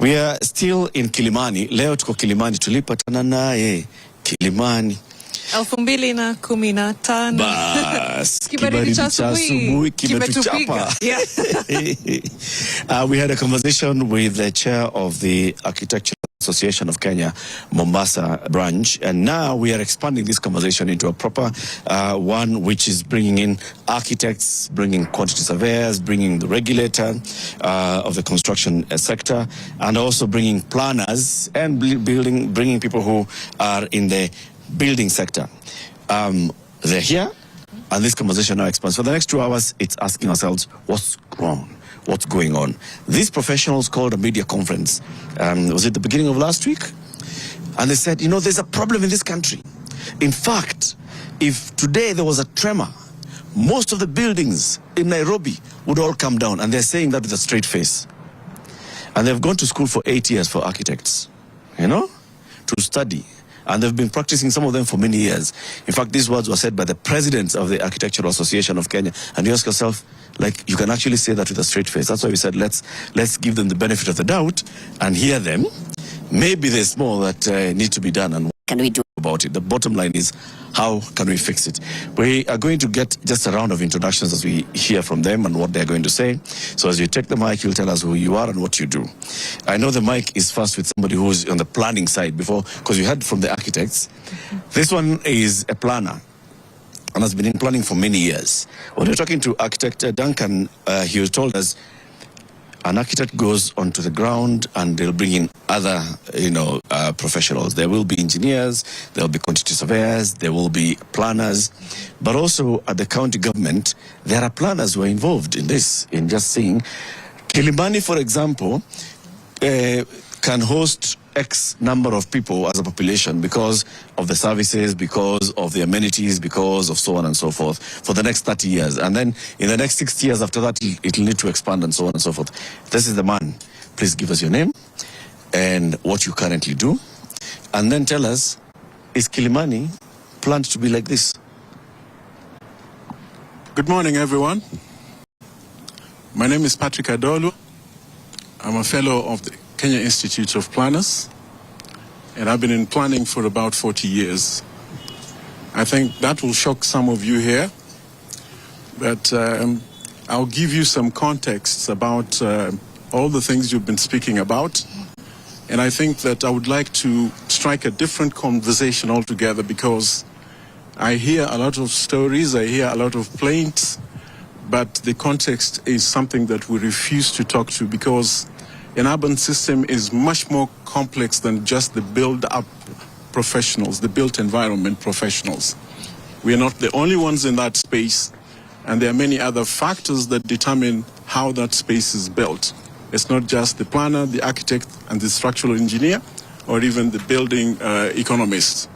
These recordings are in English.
We are still in Kilimani. Leo tuko Kilimani, tulipatana naye Kilimani 2015. Bas, kibaridi cha asubuhi kimetuchapa. We had a conversation with the chair of the Architectural Association of Kenya, Mombasa branch, and now we are expanding this conversation into a proper one, which is bringing in architects, bringing quantity surveyors, bringing the regulator of the construction sector, and also bringing planners and bringing people who are in the building sector. They're here, and this conversation now expands. For the next 2 hours, it's asking ourselves, what's wrong? What's going on? These professionals called a media conference. Was it the beginning of last week? And they said, you know, there's a problem in this country. In fact, if today there was a tremor, most of the buildings in Nairobi would all come down. And they're saying that with a straight face. And they've gone to school for 8 years for architects, you know, to study. And they've been practicing, some of them, for many years. In fact, these words were said by the president of the Architectural Association of Kenya. And you ask yourself, like, you can actually say that with a straight face. That's why we said, let's give them the benefit of the doubt and hear them. Maybe there's more that needs to be done. And what can we do about it? The bottom line is, how can we fix it? We are going to get just a round of introductions as we hear from them and what they're going to say. So as you take the mic, you'll tell us who you are and what you do. I know the mic is first with somebody who's on the planning side before, because you heard from the architects. This one is a planner and has been in planning for many years. When we're talking to architect Duncan, he told us an architect goes onto the ground and they'll bring in other, professionals. There will be engineers, there will be quantity surveyors, there will be planners, but also at the county government, there are planners who are involved in this, in just seeing. Kilimani, for example, can host X number of people as a population because of the services, because of the amenities, because of so on and so forth for the next 30 years. And then in the next 60 years after that, it'll need to expand and so on and so forth. This is the man. Please give us your name and what you currently do. And then tell us, is Kilimani planned to be like this? Good morning, everyone. My name is Patrick Adolu. I'm a fellow of the Kenya Institute of Planners, and I've been in planning for about 40 years. I think that will shock some of you here, but I'll give you some context about all the things you've been speaking about, and I think that I would like to strike a different conversation altogether, because I hear a lot of stories, I hear a lot of plaints, but the context is something that we refuse to talk to, because an urban system is much more complex than just the build-up professionals, the built environment professionals. We are not the only ones in that space, and there are many other factors that determine how that space is built. It's not just the planner, the architect, and the structural engineer, or even the building economist.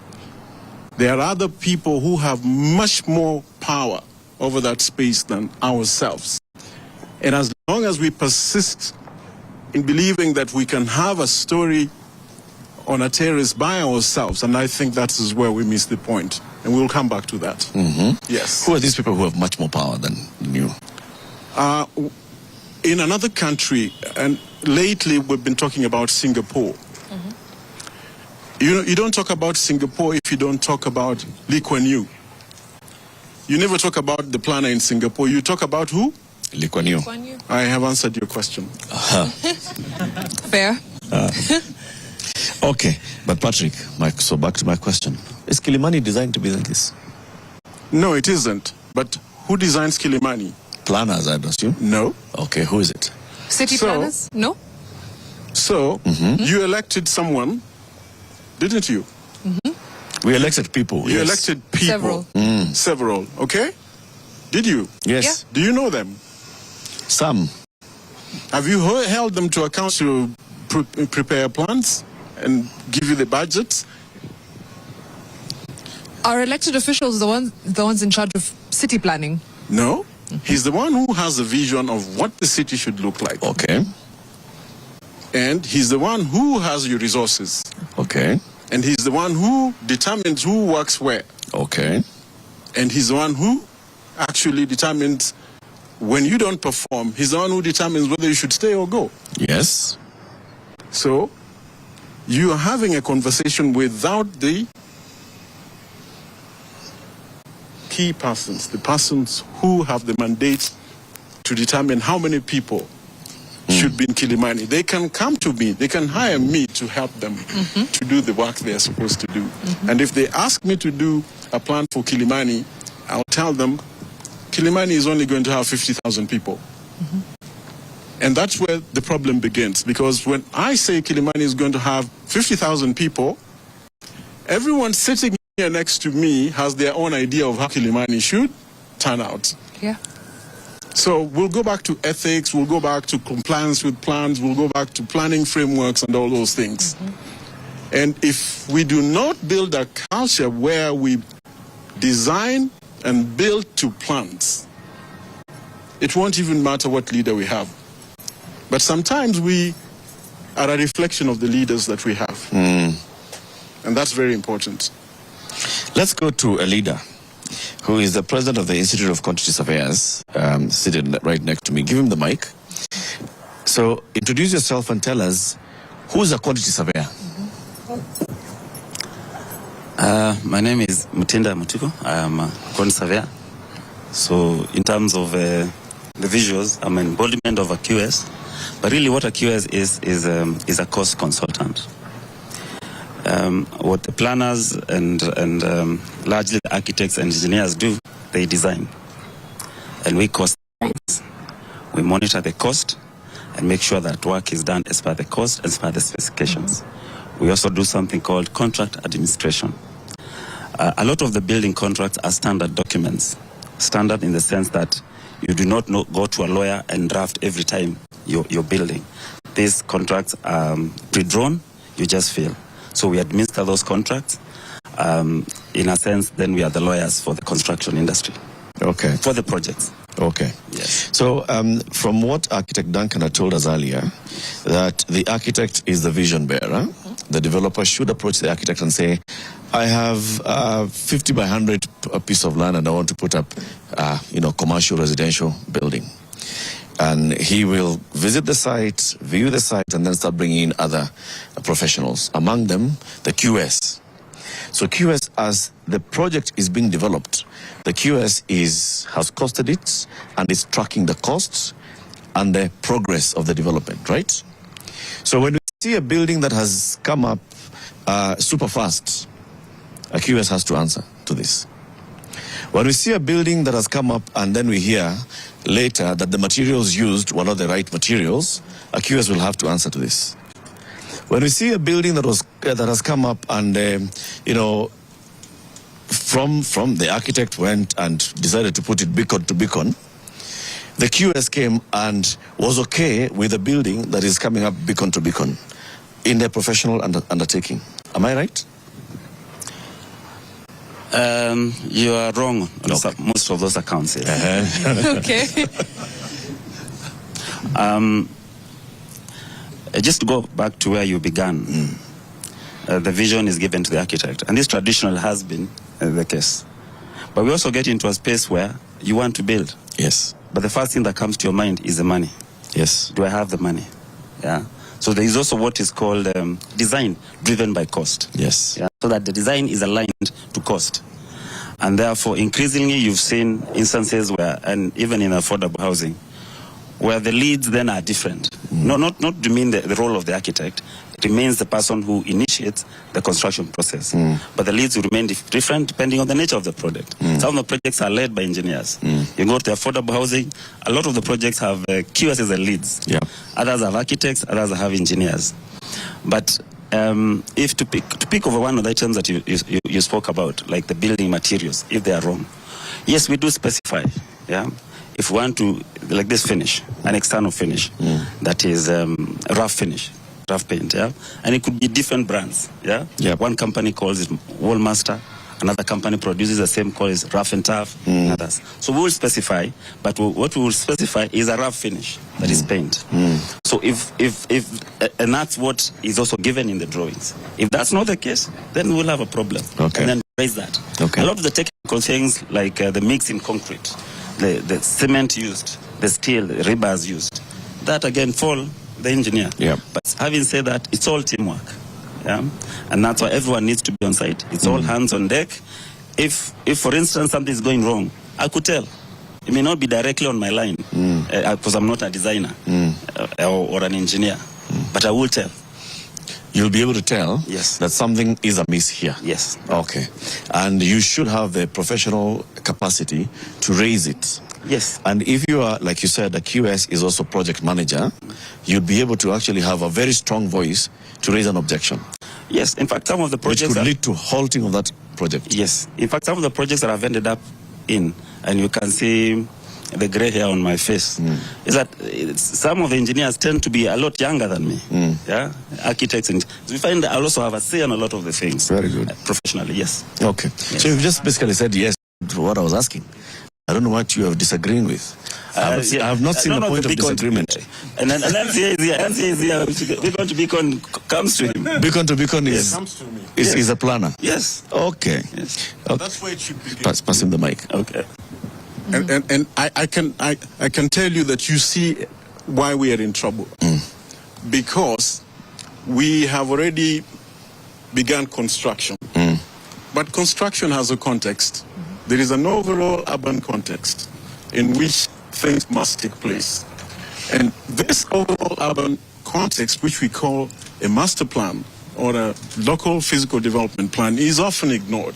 There are other people who have much more power over that space than ourselves. And as long as we persist in believing that we can have a story on a terrace by ourselves, and I think that is where we miss the point. And we'll come back to that. Mm-hmm. Yes. Who are these people who have much more power than you? In another country, and lately we've been talking about Singapore. Mm-hmm. You don't talk about Singapore if you don't talk about Lee Kuan Yew. You never talk about the planner in Singapore. You talk about who? Lee Kuan Yew. I have answered your question. Fair. Okay, but Patrick, so back to my question. Is Kilimani designed to be like this? No, it isn't. But who designs Kilimani? Planners, I'd assume. No. Okay, who is it? City planners? No. So, you elected someone, didn't you? We elected people. You yes. elected people. Several. Several, okay? Did you? Yes. Yeah. Do you know them? Some. Have you held them to account to prepare plans and give you the budgets? Our elected officials are the ones in charge of city planning. No. He's the one who has a vision of what the city should look like. Okay. And he's the one who has your resources. Okay. And he's the one who determines who works where. Okay. And he's the one who actually determines when you don't perform. He's the one who determines whether you should stay or go. Yes. So you are having a conversation without the key persons, the persons who have the mandate to determine how many people should be in Kilimani. They can come to me, they can hire me to help them to do the work they are supposed to do. And if they ask me to do a plan for Kilimani, I'll tell them Kilimani is only going to have 50,000 people. And that's where the problem begins, because when I say Kilimani is going to have 50,000 people, everyone sitting here next to me has their own idea of how Kilimani should turn out. Yeah. So we'll go back to ethics, we'll go back to compliance with plans, we'll go back to planning frameworks and all those things. And if we do not build a culture where we design and build to plans, it won't even matter what leader we have. But sometimes we are a reflection of the leaders that we have. And that's very important. Let's go to a leader who is the president of the Institute of Quantity Surveyors, sitting right next to me. Give him the mic. So introduce yourself and tell us, who's a quantity surveyor? My name is Mutinda Mutiko. I am a quantity surveyor. So in terms of the visuals, I'm an embodiment of a QS. But really what a QS is a cost consultant. What the planners and largely the architects and engineers do, they design. And we cost things. We monitor the cost and make sure that work is done as per the cost, as per the specifications. We also do something called contract administration. A lot of the building contracts are standard documents. Standard in the sense that you do not go to a lawyer and draft every time you're building. These contracts are pre-drawn, you just fill. So we administer those contracts. In a sense, then we are the lawyers for the construction industry. Okay. For the projects. Okay. Yes. So from what Architect Duncan had told us earlier, that the architect is the vision bearer. The developer should approach the architect and say, I have a 50 by 100 piece of land and I want to put up, commercial residential building. And he will visit the site, view the site, and then start bringing in other professionals, among them the QS. So QS, as the project is being developed, the QS has costed it and is tracking the costs and the progress of the development, right? So when we see a building that has come up super fast, a QS has to answer to this. When we see a building that has come up and then we hear later that the materials used were not the right materials, a QS will have to answer to this. When we see a building that has come up and from the architect went and decided to put it beacon to beacon, the QS came and was okay with a building that is coming up beacon to beacon in their professional undertaking. Am I right? You are wrong on most of those accounts. Yes. Okay. Just to go back to where you began, the vision is given to the architect, and this traditionally has been the case. But we also get into a space where you want to build. Yes. But the first thing that comes to your mind is the money. Yes. Do I have the money? Yeah. So there is also what is called design driven by cost. Yes. Yeah? So that the design is aligned to cost. And therefore, increasingly, you've seen instances where, and even in affordable housing, where the leads then are different. Not to mean the role of the architect. It remains the person who initiates the construction process. But the leads will remain different depending on the nature of the project. Some of the projects are led by engineers. You go to affordable housing, a lot of the projects have QS as leads. Yeah. Others have architects, others have engineers. But if to pick over one of the items that you spoke about, like the building materials, if they are wrong, yes, we do specify. Yeah. If we want to, like this finish, an external finish, that is rough finish, rough paint, yeah? And it could be different brands, yeah? Yep. One company calls it Wallmaster, another company produces the same, call it Rough and Tough, and others. So we will specify, but what we will specify is a rough finish, that is paint. So and that's what is also given in the drawings. If that's not the case, then we'll have a problem. Okay. And then raise that. Okay. A lot of the technical things, like the mix in concrete, the cement used, the steel, the rebars used, that again fall the engineer. Yeah. But having said that, it's all teamwork. Yeah, and that's why everyone needs to be on site. It's all hands on deck. If for instance something is going wrong, I could tell. It may not be directly on my line because I'm not a designer or an engineer, but I will tell. You'll be able to tell Yes. that something is amiss here. Yes. Okay. And you should have the professional capacity to raise it. Yes. And if you are, like you said, a QS is also project manager, you'd be able to actually have a very strong voice to raise an objection. Yes. In fact, some of the Which projects could lead to halting of that project. Yes. In fact, some of the projects that I've ended up in, and you can see the gray hair on my face, is that some of the engineers tend to be a lot younger than me. Yeah, architects, and we find that I also have a say on a lot of the things. Very good. Professionally, yes. Okay. Yes. So you've just basically said yes to what I was asking. I don't know what you are disagreeing with. I have not seen the point of disagreement. And NCA is here. Beacon to Beacon comes to him. Beacon to Beacon is, Comes to me. is a planner. Yes. Okay. Yes. Okay. That's where it should begin. Pass him the mic. Okay. And I can tell you that you see why we are in trouble. Because we have already begun construction. But construction has a context. There is an overall urban context in which things must take place. And this overall urban context, which we call a master plan or a local physical development plan, is often ignored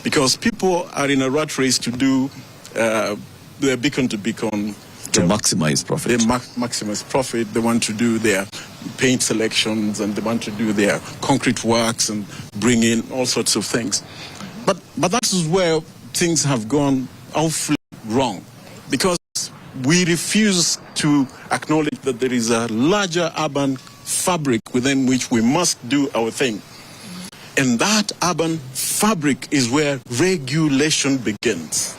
because people are in a rat race to do their beacon to beacon. To maximize profit. They maximize profit. They want to do their paint selections and they want to do their concrete works and bring in all sorts of things. But that is where things have gone awfully wrong because we refuse to acknowledge that there is a larger urban fabric within which we must do our thing. And that urban fabric is where regulation begins.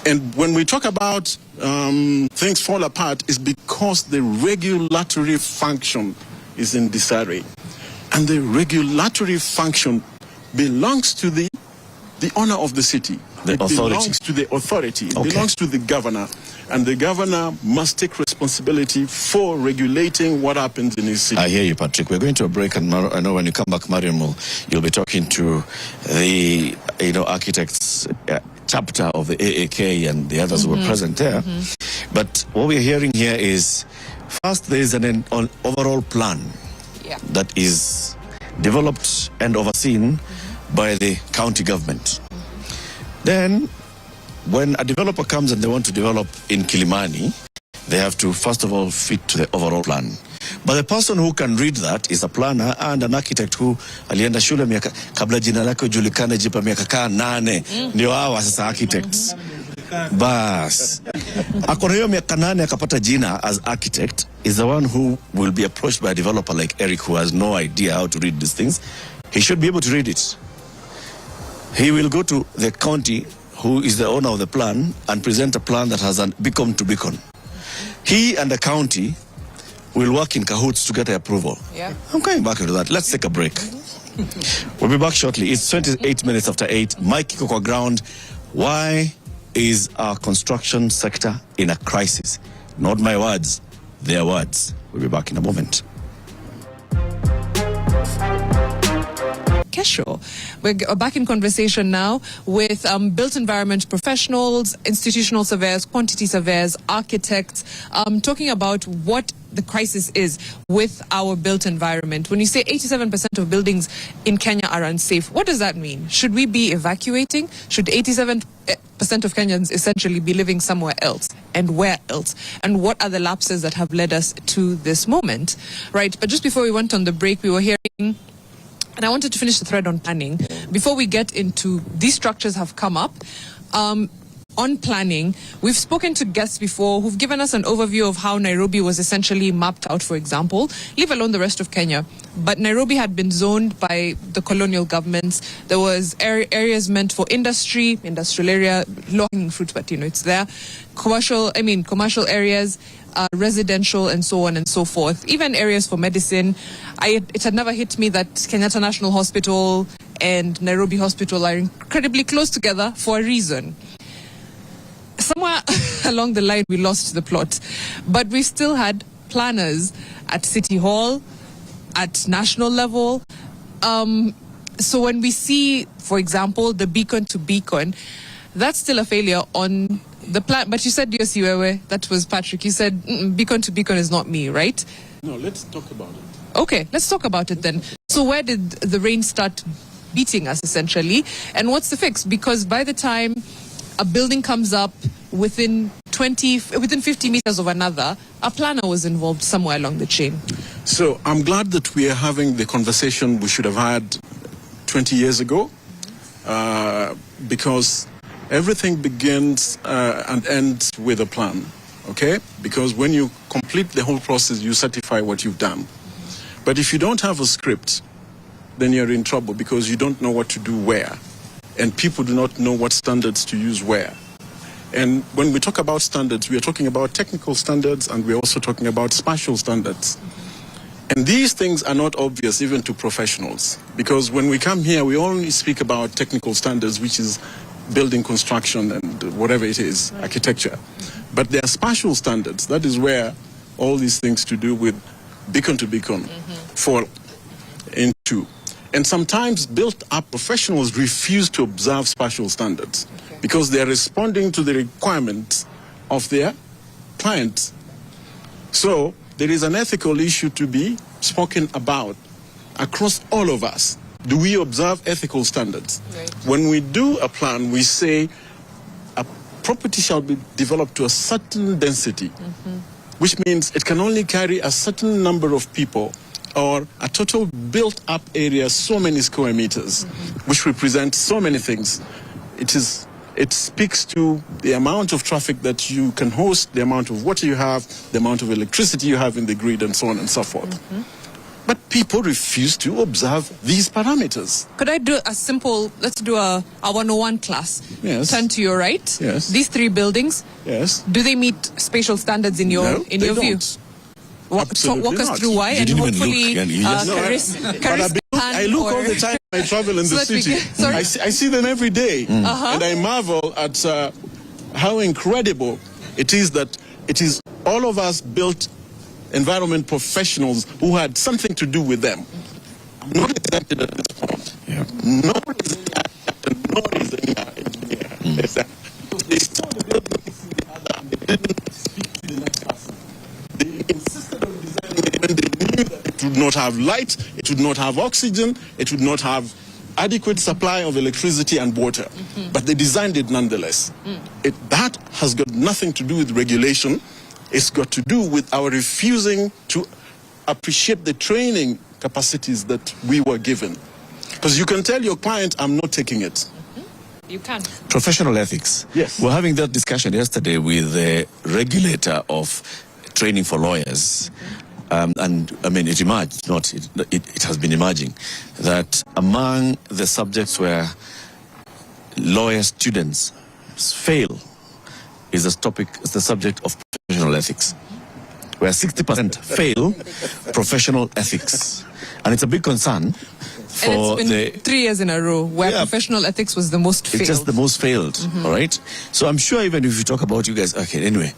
And when we talk about things fall apart, it's because the regulatory function is in disarray. And the regulatory function belongs to the owner of the city. The authority. Belongs to the authority. It Okay. belongs to the governor. And the governor must take responsibility for regulating what happens in his city. I hear you, Patrick. We're going to a break, and I know when you come back, Mariam, you'll be talking to the architects chapter of the AAK and the others who were present there. But what we're hearing here is, first, there is an overall plan that is developed and overseen by the county government. Then, when a developer comes and they want to develop in Kilimani, they have to, first of all, fit to the overall plan. But the person who can read that is a planner and an architect who alienda shule miaka kabla jina lake julikane jipa miaka kaa 8 ndio hawa sasa architects. Bas. Akona hiyo miaka 8 akapata jina as architect is the one who will be approached by a developer like Eric who has no idea how to read these things. He should be able to read it. He will go to the county who is the owner of the plan and present a plan that has a beacon to beacon. He and the county will work in cahoots to get the approval. Yeah. I'm coming back into that. Let's take a break. We'll be back shortly. It's 28 minutes after 8. Mike Kiko ground. Why is our construction sector in a crisis? Not my words, their words. We'll be back in a moment. Kesho. We're back in conversation now with built environment professionals, institutional surveyors, quantity surveyors, architects, talking about what the crisis is with our built environment. When you say 87% of buildings in Kenya are unsafe, what does that mean? Should we be evacuating? Should 87% of Kenyans essentially be living somewhere else? And where else? And what are the lapses that have led us to this moment? Right, but just before we went on the break, we were hearing, and I wanted to finish the thread on planning. Before we get into these structures have come up, on planning, we've spoken to guests before who've given us an overview of how Nairobi was essentially mapped out, for example, leave alone the rest of Kenya. But Nairobi had been zoned by the colonial governments. There was areas meant for industry, industrial area, low-hanging fruit, but it's there. Commercial areas, residential, and so on and so forth. Even areas for medicine. It had never hit me that Kenyatta National Hospital and Nairobi Hospital are incredibly close together for a reason. Somewhere along the line, we lost the plot. But we still had planners at City Hall, at national level. So when we see, for example, the beacon to beacon, that's still a failure on the plan. But you said, yes, that was Patrick. You said beacon to beacon is not me, right? No, let's talk about it. Okay, let's talk about it then. So where did the rain start beating us, essentially? And what's the fix? Because by the time a building comes up within 50 meters of another, a planner was involved somewhere along the chain. So I'm glad that we are having the conversation we should have had 20 years ago, because everything begins and ends with a plan, okay? Because when you complete the whole process, you certify what you've done. But if you don't have a script, then you're in trouble because you don't know what to do where. And people do not know what standards to use where. And when we talk about standards, we are talking about technical standards and we're also talking about spatial standards. And these things are not obvious even to professionals, because when we come here, we only speak about technical standards, which is building construction and whatever it is, architecture. But there are spatial standards. That is where all these things to do with beacon to beacon fall into. And sometimes built-up professionals refuse to observe spatial standards because they are responding to the requirements of their clients. So there is an ethical issue to be spoken about across all of us. Do we observe ethical standards? Right. When we do a plan, we say a property shall be developed to a certain density, which means it can only carry a certain number of people, or a total built-up area, so many square meters, which represents so many things. It speaks to the amount of traffic that you can host, the amount of water you have, the amount of electricity you have in the grid, and so on and so forth. But people refuse to observe these parameters. Could I do a simple, let's do a 101 class. Yes. Turn to your right. Yes. These three buildings, Yes. do they meet spatial standards in your, No, in they your view? don't. So Absolutely walk us not. through why, You and didn't even hopefully, look, and you just- No, I look all the time when I travel in So the that we city. can- sorry? I see them every day. And I marvel at how incredible it is that it is all of us built environment professionals who had something to do with them. Not exempted at this point. Yeah. Nobody is an architect, nobody is an engineer. Exactly. They saw the building facing the other and they didn't speak to the next person. They insisted on designing it when they knew that it would not have light, it would not have oxygen, it would not have adequate supply of electricity and water. But they designed it nonetheless. That has got nothing to do with regulation. It's got to do with our refusing to appreciate the training capacities that we were given. Because you can tell your client, I'm not taking it. You can. Professional ethics. Yes. We're having that discussion yesterday with the regulator of training for lawyers. And I mean, it emerged, it has been emerging, that among the subjects where lawyer students fail is the subject of professional ethics, where 60% fail professional ethics. And it's a big concern for And it's been 3 years in a row where professional ethics was the most failed. It's just the most failed, all right? So I'm sure even if you talk about you guys, okay, anyway.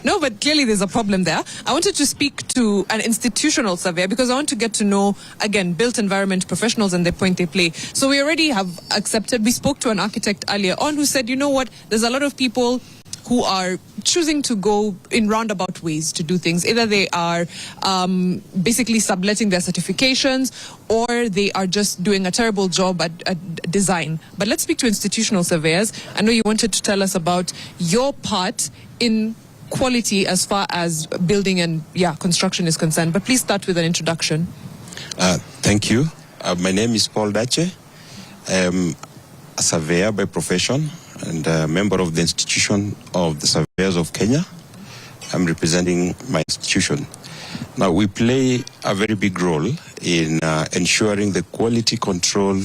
No, but clearly there's a problem there. I wanted to speak to an institutional surveyor because I want to get to know, again, built environment professionals and the point they play. So we already have accepted, we spoke to an architect earlier on who said, you know what, there's a lot of people who are choosing to go in roundabout ways to do things. Either they are basically subletting their certifications or they are just doing a terrible job at design. But let's speak to institutional surveyors. I know you wanted to tell us about your part in quality as far as building and construction is concerned. But please start with an introduction. Thank you. My name is Paul Dache. I am a surveyor by profession and a member of the Institution of the Surveyors of Kenya. I'm representing my institution. Now, we play a very big role in ensuring the quality control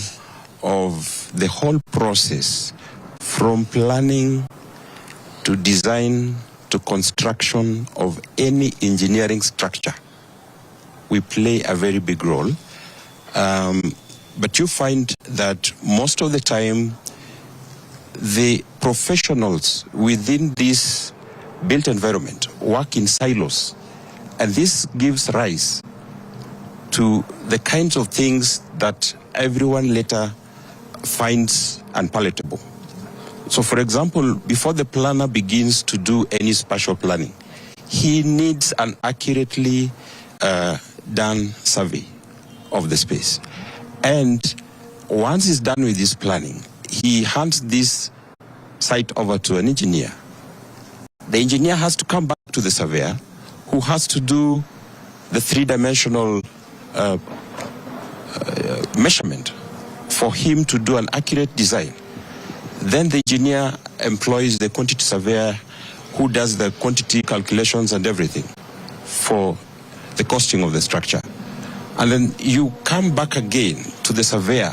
of the whole process, from planning to design to construction of any engineering structure. We play a very big role. But you find that most of the time, the professionals within this built environment work in silos. And this gives rise to the kinds of things that everyone later finds unpalatable. So, for example, before the planner begins to do any spatial planning, he needs an accurately done survey of the space. And once he's done with his planning, he hands this site over to an engineer. The engineer has to come back to the surveyor, who has to do the three-dimensional measurement for him to do an accurate design. Then the engineer employs the quantity surveyor, who does the quantity calculations and everything for the costing of the structure. And then you come back again to the surveyor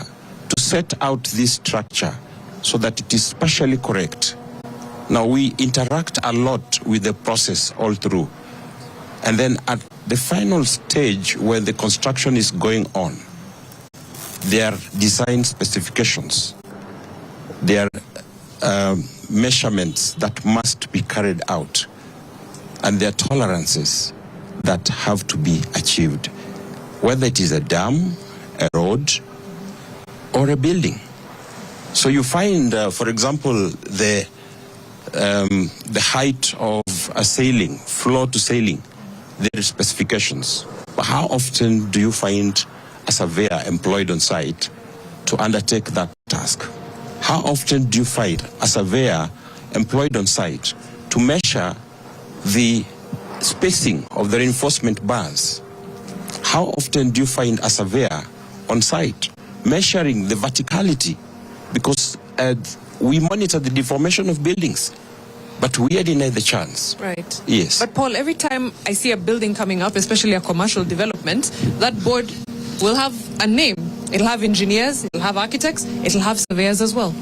to set out this structure so that it is spatially correct. Now, we interact a lot with the process all through. And then at the final stage, when the construction is going on, there are design specifications. There are measurements that must be carried out. And there are tolerances that have to be achieved, whether it is a dam, a road, or a building. So you find, for example, the height of a ceiling, floor to ceiling, there are specifications. But how often do you find a surveyor employed on site to undertake that task? How often do you find a surveyor employed on site to measure the spacing of the reinforcement bars? How often do you find a surveyor on site measuring the verticality? Because we monitor the deformation of buildings, but we are denied the chance. Right. Yes. But Paul, every time I see a building coming up, especially a commercial development, that board will have a name. It'll have engineers, it'll have architects, it'll have surveyors as well.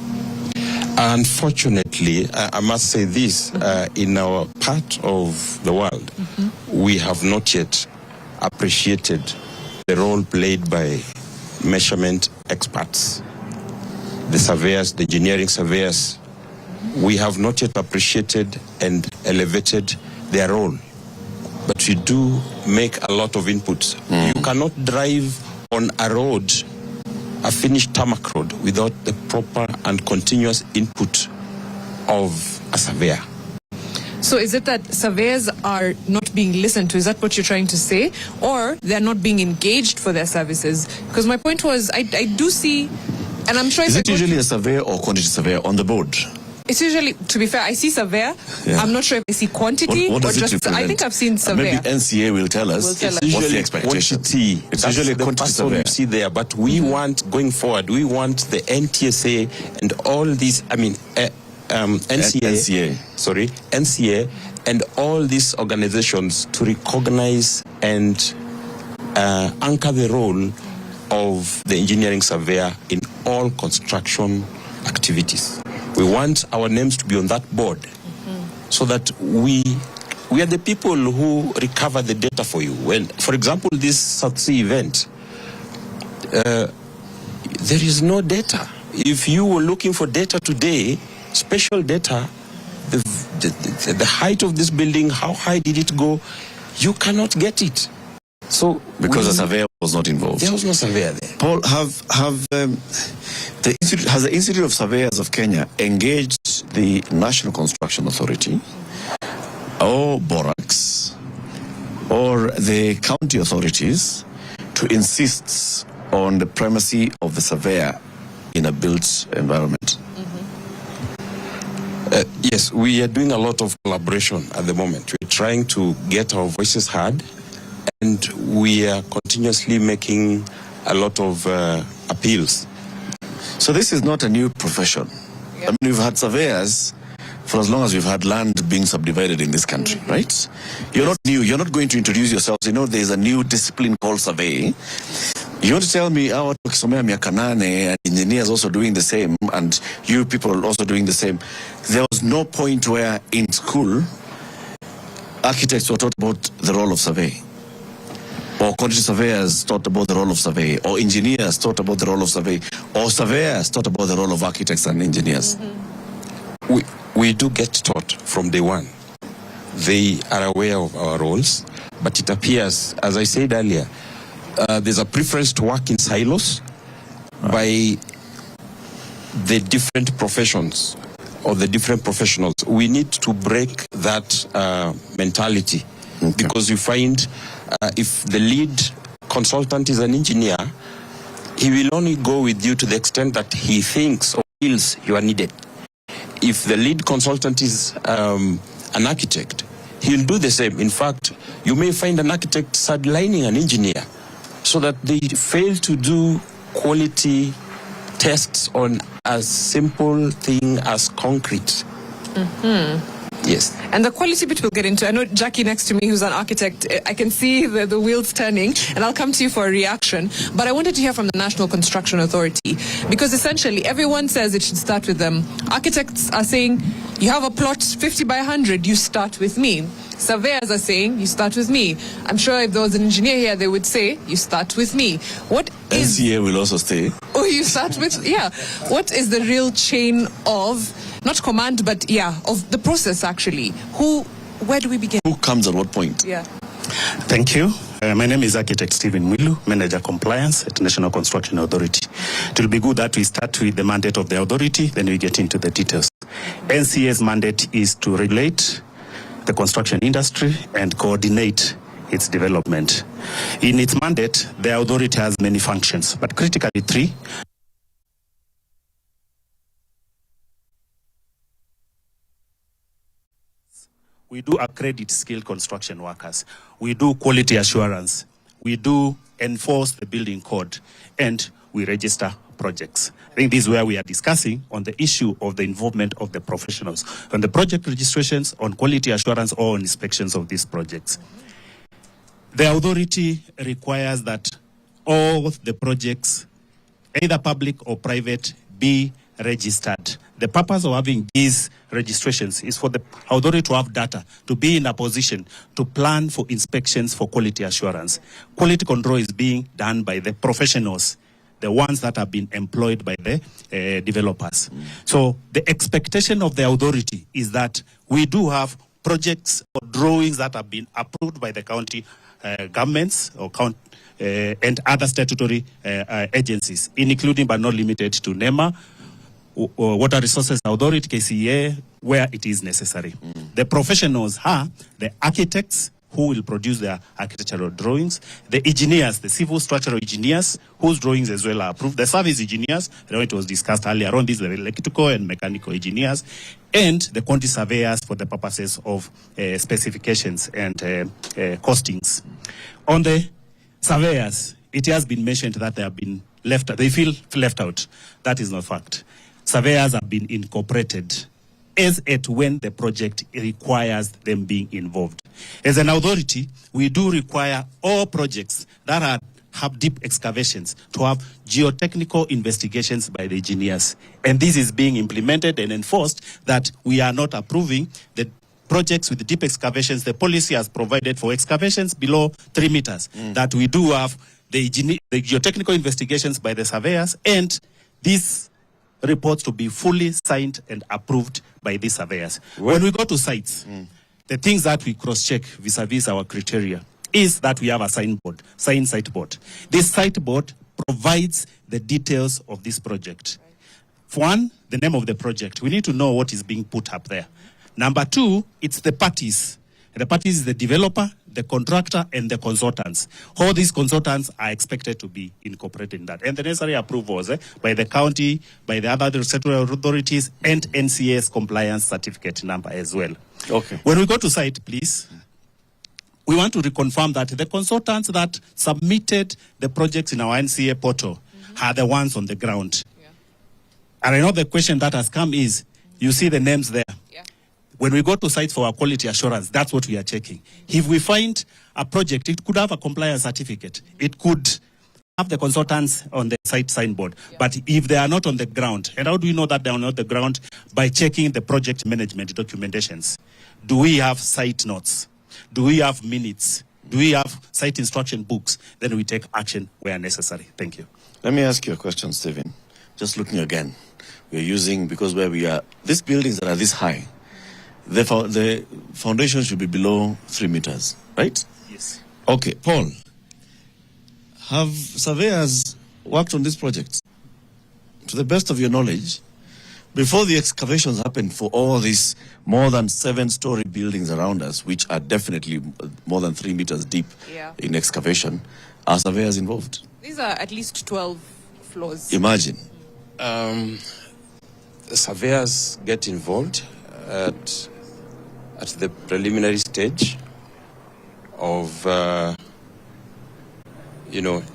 Unfortunately, I must say this, in our part of the world, we have not yet appreciated the role played by measurement experts, the surveyors, the engineering surveyors. We have not yet appreciated and elevated their role. But we do make a lot of inputs. You cannot drive on a road, a finished tarmac road, without the proper and continuous input of a surveyor. So is it that surveyors are not being listened to? Is that what you're trying to say? Or they're not being engaged for their services? Because my point was, I do see, and I'm sure... Is it usually a surveyor or quantity surveyor on the board? It's usually, to be fair, I see surveyor. Yeah. I'm not sure if I see quantity what or does it just... represent? I think I've seen surveyor. Maybe NCA will tell us. Will tell us. What's the expectation? Quantity. It's That's usually the quantity person surveyor. you see there, but we want, going forward, we want the NTSA and all these, I mean, NCA, and all these organizations to recognize and anchor the role of the engineering surveyor in all construction activities. We want our names to be on that board so that we are the people who recover the data for you. When, for example, this South Sea event, there is no data. If you were looking for data today, special data, the height of this building, how high did it go, you cannot get it. So because the surveyor was not involved. There was no surveyor there. Paul, has the Institute of Surveyors of Kenya engaged the National Construction Authority or Borax or the county authorities to insist on the primacy of the surveyor in a built environment? Yes, we are doing a lot of collaboration at the moment. We're trying to get our voices heard, and we are continuously making a lot of appeals. So this is not a new profession. I mean, we've had surveyors for as long as we've had land being subdivided in this country, right? You're not new. You're not going to introduce yourselves. You know, there's a new discipline called surveying. You want to tell me our and engineers also doing the same, and you people also doing the same? There was no point where in school architects were taught about the role of survey, or quantity surveyors taught about the role of survey, or engineers taught about the role of survey, or surveyors taught about the role of architects and engineers. We do get taught from day one. they are aware of our roles, but it appears, as I said earlier, there's a preference to work in silos by the different professions or the different professionals. We need to break that mentality, because you find if the lead consultant is an engineer, he will only go with you to the extent that he thinks or feels you are needed. If the lead consultant is an architect, he'll do the same. In fact, you may find an architect sidelining an engineer so that they fail to do quality tests on a simple thing as concrete. Yes. And the quality bit we'll get into. I know Jackie next to me, who's an architect, I can see the wheels turning, and I'll come to you for a reaction. But I wanted to hear from the National Construction Authority, because essentially everyone says it should start with them. Architects are saying, you have a plot 50 by 100, you start with me. Surveyors are saying, you start with me. I'm sure if there was an engineer here, they would say, you start with me. What is... NCA will also stay. Oh, you start with... Yeah. What is the real chain of... Not command, but of the process actually. Where do we begin? Who comes at what point? Yeah. Thank you. My name is Architect Stephen Mwilu, Manager Compliance at National Construction Authority. It will be good that we start with the mandate of the authority, then we get into the details. NCA's mandate is to regulate the construction industry and coordinate its development. In its mandate, the authority has many functions, but critically 3. We do accredit skilled construction workers. We do quality assurance. We do enforce the building code, and we register projects. I think this is where we are discussing on the issue of the involvement of the professionals on the project registrations, on quality assurance, or on inspections of these projects. The authority requires that all the projects, either public or private, be registered. The purpose of having these registrations is for the authority to have data, to be in a position to plan for inspections for quality assurance. Quality control is being done by the professionals, the ones that have been employed by the developers. So the expectation of the authority is that we do have projects or drawings that have been approved by the county governments or and other statutory agencies, including but not limited to NEMA, Water Resources Authority, KCA, where it is necessary. The professionals are the architects who will produce their architectural drawings, the engineers, the civil structural engineers, whose drawings as well are approved, the service engineers, I know it was discussed earlier on, these are the electrical and mechanical engineers, and the quantity surveyors for the purposes of specifications and costings. On the surveyors, it has been mentioned that they have been they feel left out. That is not fact. Surveyors have been incorporated as at when the project requires them being involved. As an authority, we do require all projects that have deep excavations to have geotechnical investigations by the engineers. And this is being implemented and enforced, that we are not approving the projects with the deep excavations. The policy has provided for excavations below 3 meters, that we do have the geotechnical investigations by the surveyors, and these reports to be fully signed and approved by these surveyors. When we go to sites, the things that we cross-check vis-a-vis our criteria is that we have a signed site board. This site board provides the details of this project. For one, the name of the project. We need to know what is being put up there. Number 2, it's the parties. The parties is the developer, the contractor, and the consultants. All these consultants are expected to be incorporated in that. And the necessary approvals by the county, by the other statutory authorities, and NCA's compliance certificate number as well. Okay. When we go to site, please, we want to reconfirm that the consultants that submitted the projects in our NCA portal are the ones on the ground. Yeah. And I know the question that has come is, you see the names there. Yeah. When we go to sites for our quality assurance, that's what we are checking. If we find a project, it could have a compliance certificate. It could have the consultants on the site signboard. Yeah. But if they are not on the ground, and how do we know that they are not on the ground? By checking the project management documentations. Do we have site notes? Do we have minutes? Do we have site instruction books? Then we take action where necessary. Thank you. Let me ask you a question, Stephen. Just looking again, we're using, because where we are, these buildings that are this high, the foundation should be below 3 meters, right? Yes. Okay, Paul, have surveyors worked on this project? To the best of your knowledge, before the excavations happened for all these more than 7-story buildings around us, which are definitely more than 3 meters deep in excavation, are surveyors involved? These are at least 12 floors. Imagine. The surveyors get involved at the preliminary stage of,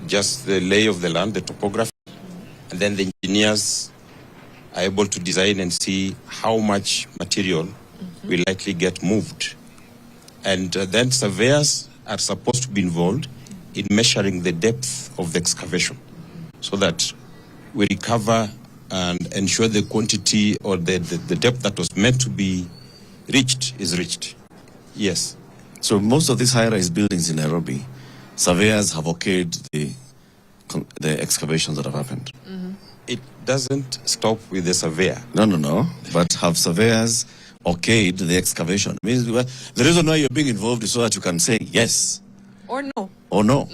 just the lay of the land, the topography, and then the engineers are able to design and see how much material will likely get moved. And then surveyors are supposed to be involved in measuring the depth of the excavation so that we recover and ensure the quantity or the depth that was meant to be reached is reached. Yes. So most of these high-rise buildings in Nairobi, surveyors have okayed the excavations that have happened. It doesn't stop with the surveyor. No. But have surveyors okayed the excavation? It means the reason why you're being involved is so that you can say yes Or no. or no.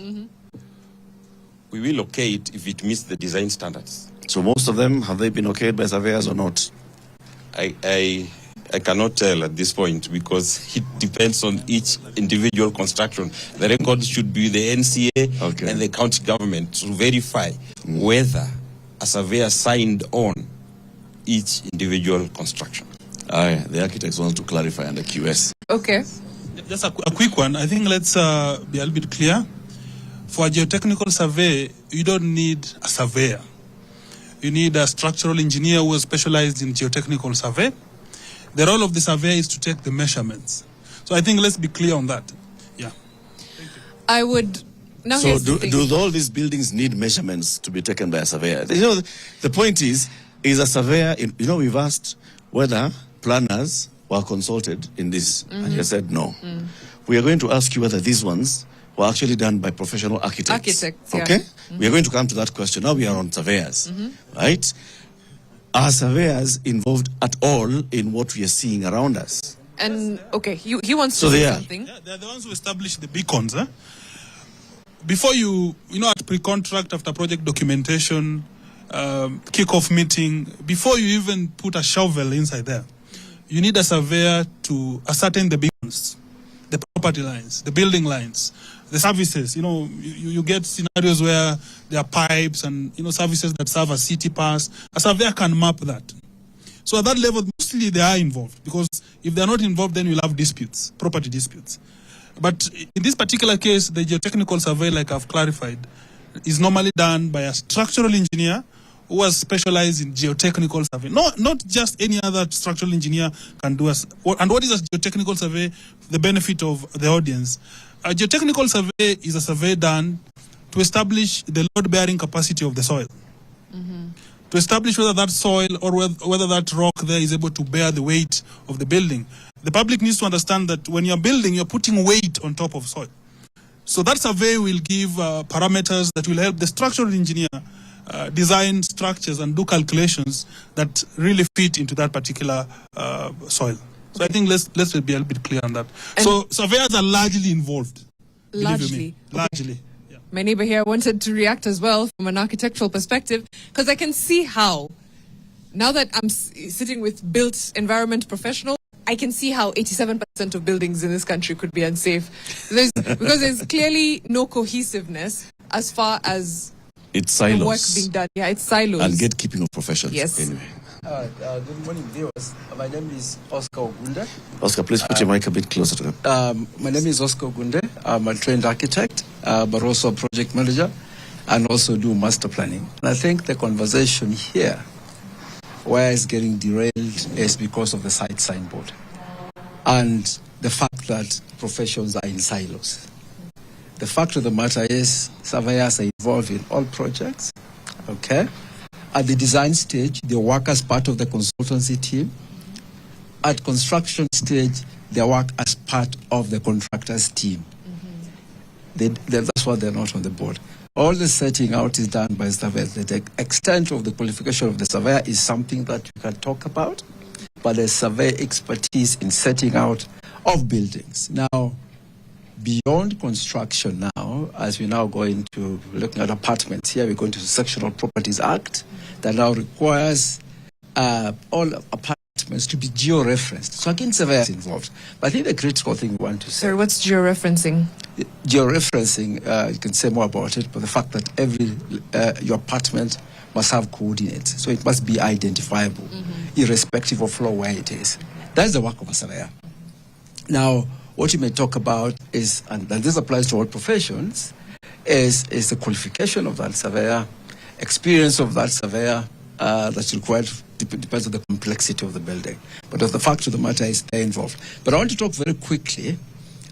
We will okay it if it meets the design standards. So most of them, have they been okayed by surveyors or not? I cannot tell at this point because it depends on each individual construction. The record should be the NCA and the county government to verify whether a surveyor signed on each individual construction. The architects want to clarify under QS. Okay. Just a quick one. I think let's be a little bit clear. For a geotechnical survey, you don't need a surveyor. You need a structural engineer who is specialized in geotechnical survey. The role of the surveyor is to take the measurements. So I think let's be clear on that. Yeah. I would... Now So here's the thing. do all these buildings need measurements to be taken by a surveyor? You know, the point is a surveyor, we've asked whether planners were consulted in this, and you said no. We are going to ask you whether these ones were actually done by professional architects. Architects, yeah. Okay? We are going to come to that question. Now we are on surveyors, right? Are surveyors involved at all in what we are seeing around us? And, okay, he wants So to they say are. something. Yeah, they're the ones who establish the beacons. Before at pre-contract, after project documentation, kick-off meeting, before you even put a shovel inside there, you need a surveyor to ascertain the beacons, the property lines, the building lines, the services. You get scenarios where there are pipes and, services that serve as city pass. A surveyor can map that. So at that level, mostly they are involved, because if they're not involved, then you'll have disputes, property disputes. But in this particular case, the geotechnical survey, like I've clarified, is normally done by a structural engineer who has specialized in geotechnical survey. Not just any other structural engineer can do us. And what is a geotechnical survey? The benefit of the audience. A geotechnical survey is a survey done to establish the load-bearing capacity of the soil. To establish whether that soil or whether that rock there is able to bear the weight of the building. The public needs to understand that when you're building, you're putting weight on top of soil. So that survey will give parameters that will help the structural engineer design structures and do calculations that really fit into that particular soil. So I think let's be a little bit clear on that. And so surveyors are largely involved. Largely. Largely. Yeah. My neighbor here wanted to react as well from an architectural perspective, because I can see how, now that I'm sitting with built environment professionals, I can see how 87% of buildings in this country could be unsafe. Because there's clearly no cohesiveness as far as It's silos. the work being done. Yeah, it's silos. And gatekeeping of professions. Yes. Anyway. Good morning, viewers. My name is Oscar Ogunde. Oscar, please put your mic a bit closer to them. My name is Oscar Ogunde. I'm a trained architect, but also a project manager, and also do master planning. And I think the conversation here, where it's getting derailed, is because of the site signboard and the fact that professions are in silos. The fact of the matter is surveyors are involved in all projects, okay? At the design stage, they work as part of the consultancy team. At construction stage, they work as part of the contractor's team. That's why they're not on the board. All the setting out is done by surveyors. The extent of the qualification of the surveyor is something that you can talk about. but there's survey expertise in setting out of buildings. Now, beyond construction now, as we now go into looking at apartments here, we're going to the Sectional Properties Act that now requires all apartments to be geo-referenced. So again, surveyors involved. But I think the critical thing we want to say... Sorry, what's georeferencing? Georeferencing, you can say more about it, but the fact that your apartment must have coordinates. So it must be identifiable, irrespective of floor where it is. That's the work of a surveyor. Now, what you may talk about is, and this applies to all professions, is the qualification of that surveyor, experience of that surveyor that's required, depends on the complexity of the building. But the fact of the matter is they're involved. But I want to talk very quickly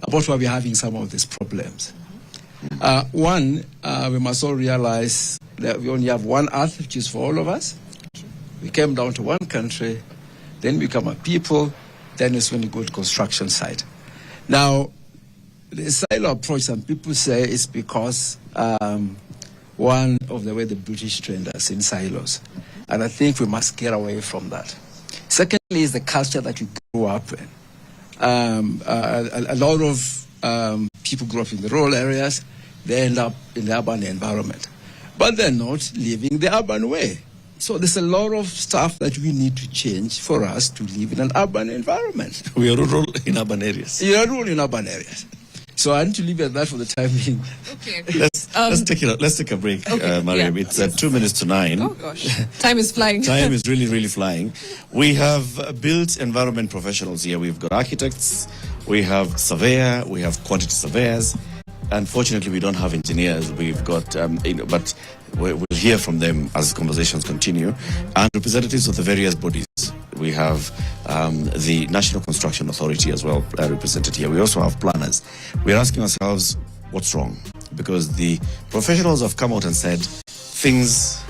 about why we're having some of these problems. One, we must all realize that we only have one earth, which is for all of us. We came down to one country, then we become a people, then it's when you go to construction site. Now, the silo approach, some people say, is because one of the way the British trained us in silos. And I think we must get away from that. Secondly is the culture that we grew up in. A lot of people grew up in the rural areas, they end up in the urban environment. But they're not living the urban way. So there's a lot of stuff that we need to change for us to live in an urban environment. We are rural in urban areas. You are rural in urban areas. So I need to leave it at that for the time being. Okay. Let's take a break, Okay, Mariam. yeah. It's 2 minutes to 9. Oh, gosh. Time is flying. Time is really, really flying. We have built environment professionals here. We've got architects, we have surveyor, we have quantity surveyors. Unfortunately, we don't have engineers. We've got, but we'll hear from them as conversations continue. And representatives of the various bodies. We have the National Construction Authority as well represented here. We also have planners. We're asking ourselves, what's wrong? Because the professionals have come out and said, things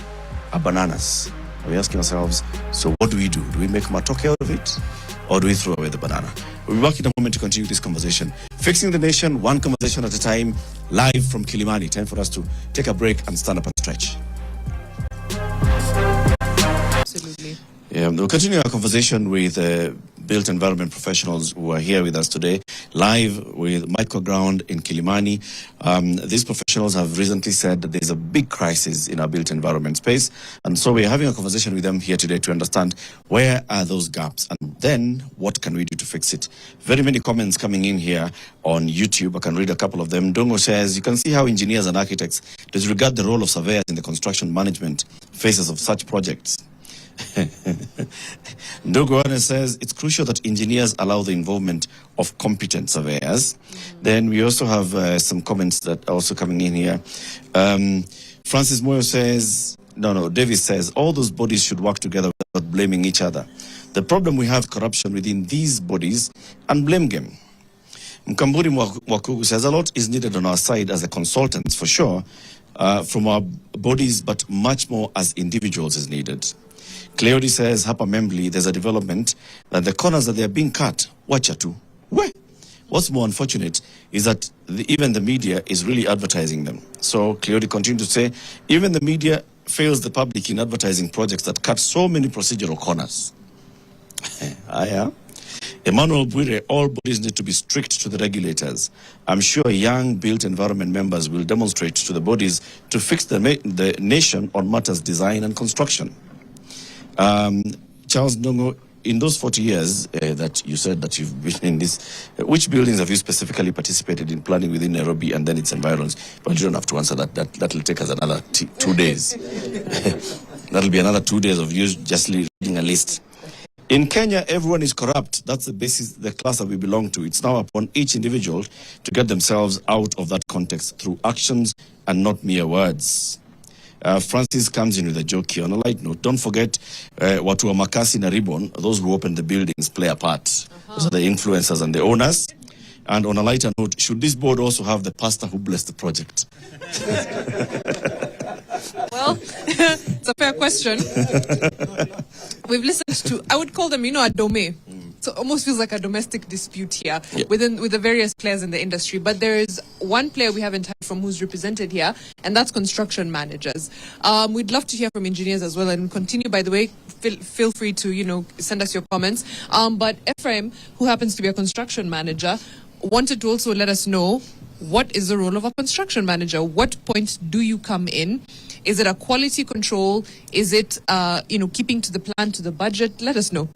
are bananas. We're asking ourselves, so what do we do? Do we make matoke out of it? Or do we throw away the banana? We'll be back in a moment to continue this conversation. Fixing the nation, one conversation at a time, live from Kilimani. Time for us to take a break and stand up and stretch. Absolutely. Yeah, we'll continue our conversation with built environment professionals who are here with us today, live with Microground in Kilimani. These professionals have recently said that there's a big crisis in our built environment space. And so we're having a conversation with them here today to understand where are those gaps and then what can we do to fix it. Very many comments coming in here on YouTube. I can read a couple of them. Dongo says, you can see how engineers and architects disregard the role of surveyors in the construction management phases of such projects. Ndogoane says it's crucial that engineers allow the involvement of competent surveyors. Then we also have some comments that are also coming in here. Francis Moyo says, Davis says, all those bodies should work together without blaming each other. The problem we have corruption within these bodies and blame game. Mkamburi Mwakugu says a lot is needed on our side as a consultants for sure, from our bodies, but much more as individuals is needed. Cleody says, Hapa Membli, there's a development that the corners that they are being cut, wacha tu. What's more unfortunate is that even the media is really advertising them. So Cleody continues to say, even the media fails the public in advertising projects that cut so many procedural corners. Emmanuel Bwire, all bodies need to be strict to the regulators. I'm sure young built environment members will demonstrate to the bodies to fix the nation on matters design and construction. Charles Ndongo, in those 40 years that you said that you've been in this, which buildings have you specifically participated in planning within Nairobi and then its environs? But you don't have to answer that. That'll take us another 2 days. That'll be another 2 days of you just reading a list. In Kenya, everyone is corrupt. That's the basis, the class that we belong to. It's now upon each individual to get themselves out of that context through actions and not mere words. Francis comes in with a joke here. On a light note, don't forget watu wa makasi na ribbon, those who open the buildings play a part. Those are the influencers and the owners. And on a lighter note, should this board also have the pastor who blessed the project? Well, it's a fair question. We've listened to, I would call them, a dome. So it almost feels like a domestic dispute here Yeah. with the various players in the industry. But there is one player we haven't heard from who's represented here, and that's construction managers. We'd love to hear from engineers as well, and continue, by the way, feel free to, send us your comments. But Ephraim, who happens to be a construction manager, wanted to also let us know, what is the role of a construction manager? What point do you come in? Is it a quality control? Is it, keeping to the plan, to the budget? Let us know.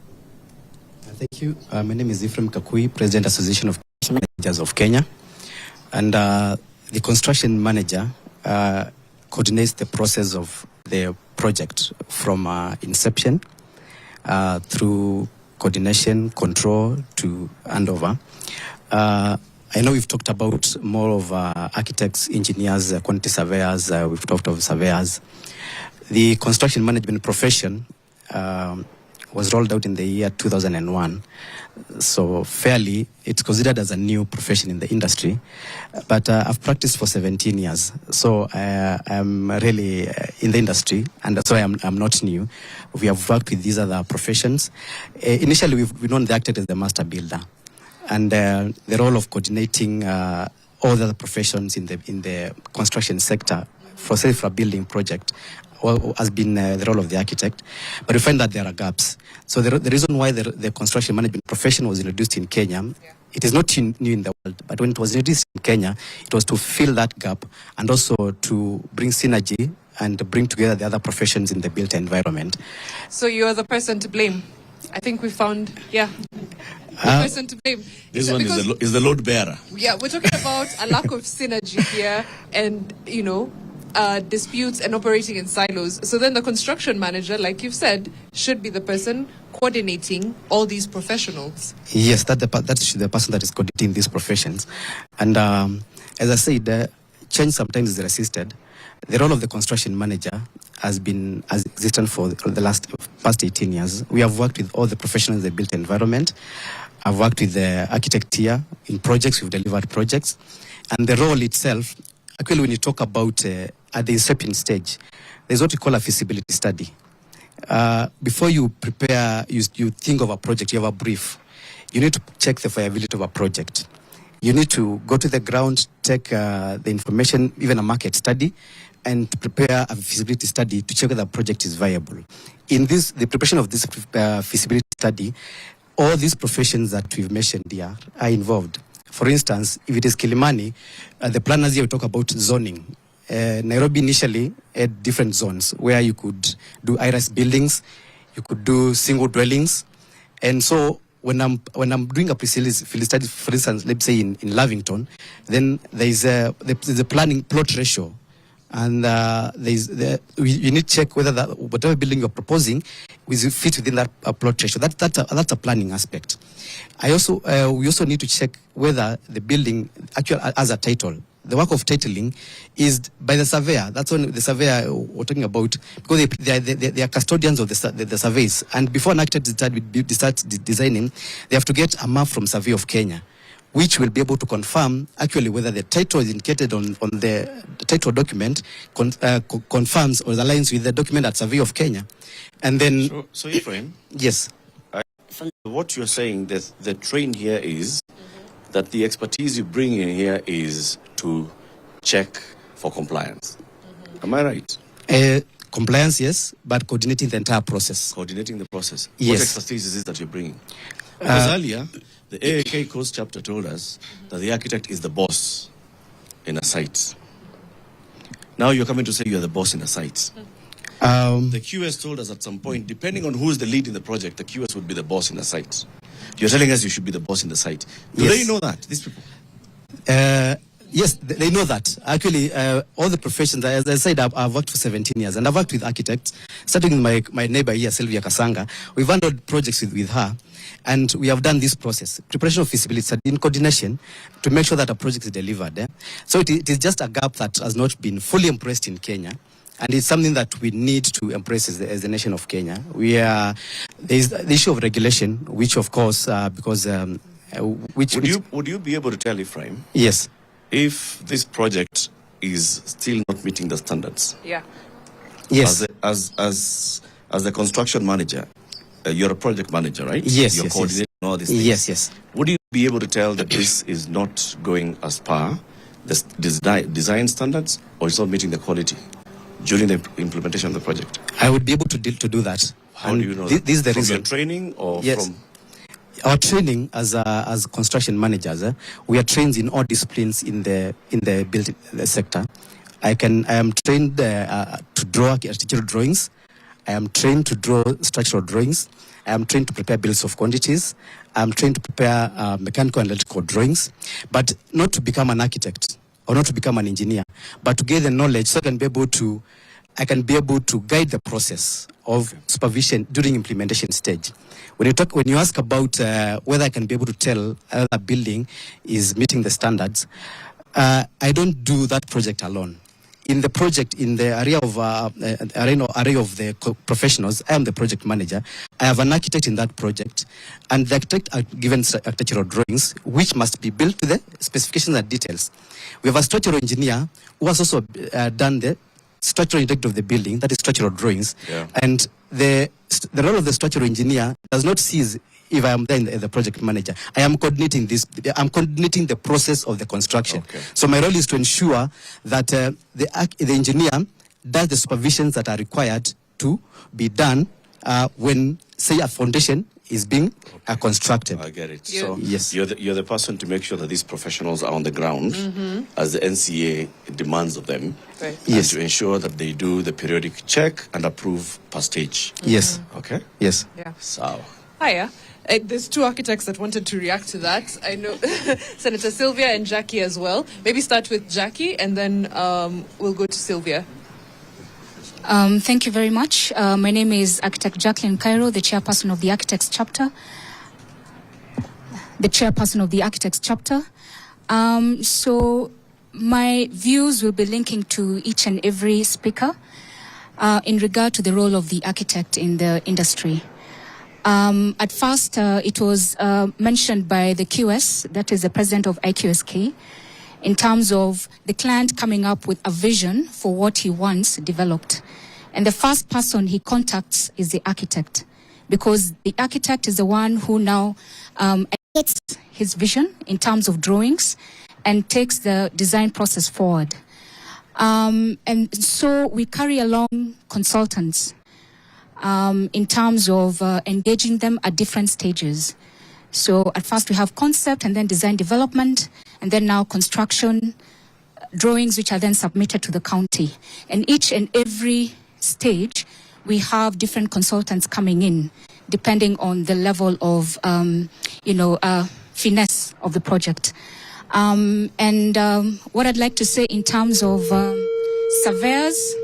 Thank you. My name is Ephraim Kakui, President Association of Construction Managers of Kenya. And the construction manager coordinates the process of the project from inception through coordination, control to handover. I know we've talked about more of architects, engineers, quantity surveyors. We've talked of surveyors. The construction management profession was rolled out in the year 2001. So fairly, it's considered as a new profession in the industry. But I've practiced for 17 years. So I'm really in the industry, and that's why I'm not new. We have worked with these other professions. Initially, we've known the architect as the master builder. And the role of coordinating all the other professions in the construction sector for a building project has been the role of the architect. But we find that there are gaps. So the reason why the construction management profession was introduced in Kenya, it is not new in the world, but when it was introduced in Kenya, it was to fill that gap and also to bring synergy and bring together the other professions in the built environment. So you are the person to blame. I think we found, the person to blame. This one is the load bearer. Yeah, we're talking about a lack of synergy here and, disputes and operating in silos. So then the construction manager, like you've said, should be the person coordinating all these professionals. Yes, that's the person that is coordinating these professions. And as I said, change sometimes is resisted. The role of the construction manager has existed for the past 18 years. We have worked with all the professionals in the built environment. I've worked with the architect here in projects. We've delivered projects. And the role itself, actually, when you talk about at the inception stage, there's what we call a feasibility study. Before you prepare, you think of a project, you have a brief. You need to check the viability of a project. You need to go to the ground, take the information, even a market study, and prepare a feasibility study to check whether the project is viable. In the preparation of this feasibility study, all these professions that we've mentioned here are involved. For instance, if it is Kilimani, the planners here talk about zoning. Nairobi initially had different zones where you could do high-rise buildings, you could do single dwellings, and so when I'm doing a feasibility study, for instance, let's say in Lavington, then there's a planning plot ratio, and you need to check whether whatever building you're proposing will fit within that plot ratio. That's a planning aspect. We also need to check whether the building actually has a title. The work of titling is by the surveyor. That's when the surveyor we're talking about, because they are custodians of the surveys. And before an architect starts designing, they have to get a map from Survey of Kenya, which will be able to confirm actually whether the title is indicated on the title document confirms or aligns with the document at Survey of Kenya. And then... So Ephraim? Yes. What you're saying, that the train here is that the expertise you bring in here is to check for compliance. Am I right? Compliance, yes, but coordinating the entire process. Coordinating the process. Yes. What expertise is it that you're bringing? Because earlier, the AAK course chapter told us that the architect is the boss in a site. Now you're coming to say you're the boss in a site. The QS told us at some point, depending on who's the lead in the project, the QS would be the boss in the site. You're telling us you should be the boss in the site. Do they know that, these people? Yes, they know that. Actually, all the professions, as I said, I've worked for 17 years, and I've worked with architects, starting with my neighbor here, Sylvia Kasanga. We've handled projects with her, and we have done this process, preparation of feasibility study in coordination to make sure that a project is delivered. So it is just a gap that has not been fully embraced in Kenya. And it's something that we need to embrace as the nation of Kenya. There is the issue of regulation, which of course, because... Would you be able to tell Ephraim? Yes. If this project is still not meeting the standards? Yeah. Yes. As the construction manager, you're a project manager, right? Yes, You're yes, coordinating all these things. Yes, yes. Would you be able to tell that this is not going as per the design standards, or it's not meeting the quality during the implementation of the project? I would be able to do that. How And do you know this is the from reason. your training or Yes. from... Our training as construction managers, we are trained in all disciplines in the building sector. I am trained to draw architectural drawings. I am trained to draw structural drawings. I am trained to prepare bills of quantities. I am trained to prepare mechanical and electrical drawings, but not to become an architect or not to become an engineer, but to get the knowledge so I can be able to guide the process of supervision during implementation stage. When you ask about whether I can be able to tell a building is meeting the standards, I don't do that project alone. In the project, in the area of the professionals, I am the project manager. I have an architect in that project, and the architect are given architectural drawings, which must be built to the specifications and details. We have a structural engineer who has also done the structural integrity of the building, that is structural drawings. Yeah. And the role of the structural engineer does not cease if I am there in the project manager. I am coordinating this. I'm coordinating the process of the construction. Okay. So my role is to ensure that the engineer does the supervisions that are required to be done when, say, a foundation is being constructed. I get it. Yeah. So Yes. you're the person to make sure that these professionals are on the ground as the NCA demands of them. Right. And Yes. to ensure that they do the periodic check and approve per stage. Yes. Okay? Yes. Yeah. So, Hiya. There's two architects that wanted to react to that. I know Senator Sylvia and Jackie as well. Maybe start with Jackie and then we'll go to Sylvia. Thank you very much. My name is Architect Jacqueline Cairo, the chairperson of the Architects Chapter. So my views will be linking to each and every speaker in regard to the role of the architect in the industry. At first, it was mentioned by the QS, that is the president of IQSK, in terms of the client coming up with a vision for what he wants developed. And the first person he contacts is the architect, because the architect is the one who now gets his vision in terms of drawings and takes the design process forward. And so we carry along consultants in terms of engaging them at different stages. So at first we have concept and then design development, and then now construction drawings, which are then submitted to the county. And each and every stage, we have different consultants coming in, depending on the level of, finesse of the project. What I'd like to say in terms of surveyors,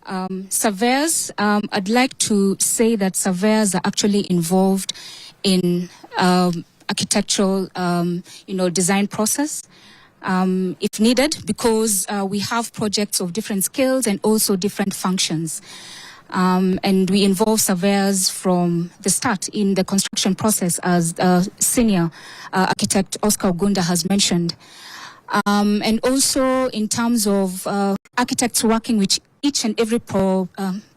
I'd like to say that surveyors are actually involved in architectural, design process, if needed, because we have projects of different skills and also different functions. And we involve surveyors from the start in the construction process, as senior architect Oscar Ogunda has mentioned. And also in terms of architects working with each and every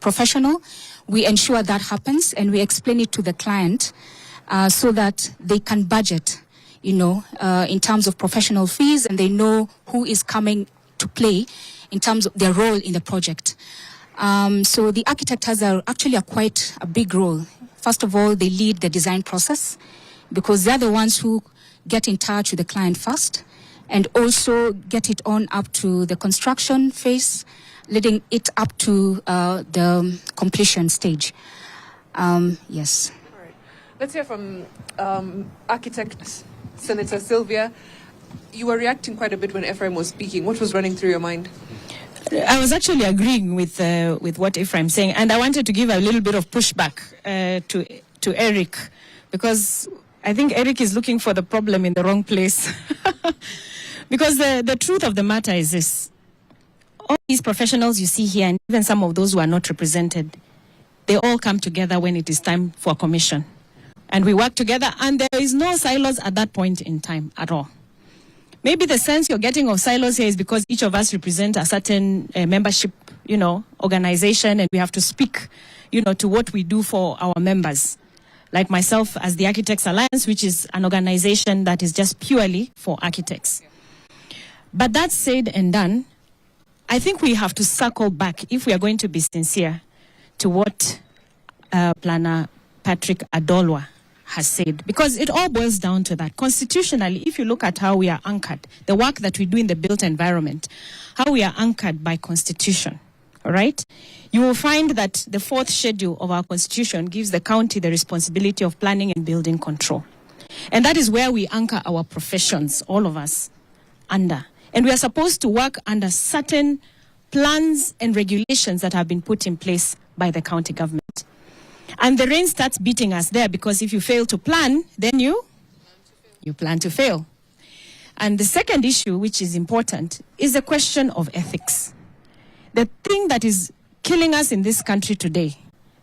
professional, we ensure that happens and we explain it to the client so that they can budget, in terms of professional fees, and they know who is coming to play in terms of their role in the project. So the architect has actually quite a big role. First of all, they lead the design process because they're the ones who get in touch with the client first and also get it on up to the construction phase, leading it up to the completion stage. Yes. All right. Let's hear from architect Senator Sylvia. You were reacting quite a bit when Ephraim was speaking. What was running through your mind? I was actually agreeing with what Ephraim's saying, and I wanted to give a little bit of pushback to Eric, because I think Eric is looking for the problem in the wrong place. Because the truth of the matter is this: all these professionals you see here, and even some of those who are not represented, they all come together when it is time for a commission, and we work together, and there is no silos at that point in time at all. Maybe the sense you're getting of silos here is because each of us represent a certain membership organization, and we have to speak, to what we do for our members. Like myself as the Architects Alliance, which is an organization that is just purely for architects. But that said and done, I think we have to circle back if we are going to be sincere to what Planner Patrick Adolwa has said, because it all boils down to that. Constitutionally, if you look at how we are anchored, the work that we do in the built environment, how we are anchored by Constitution, all right? You will find that the 4th schedule of our Constitution gives the county the responsibility of planning and building control. And that is where we anchor our professions, all of us, under. And we are supposed to work under certain plans and regulations that have been put in place by the county government. And the rain starts beating us there, because if you fail to plan, then you plan to fail. And the second issue, which is important, is the question of ethics. The thing that is killing us in this country today,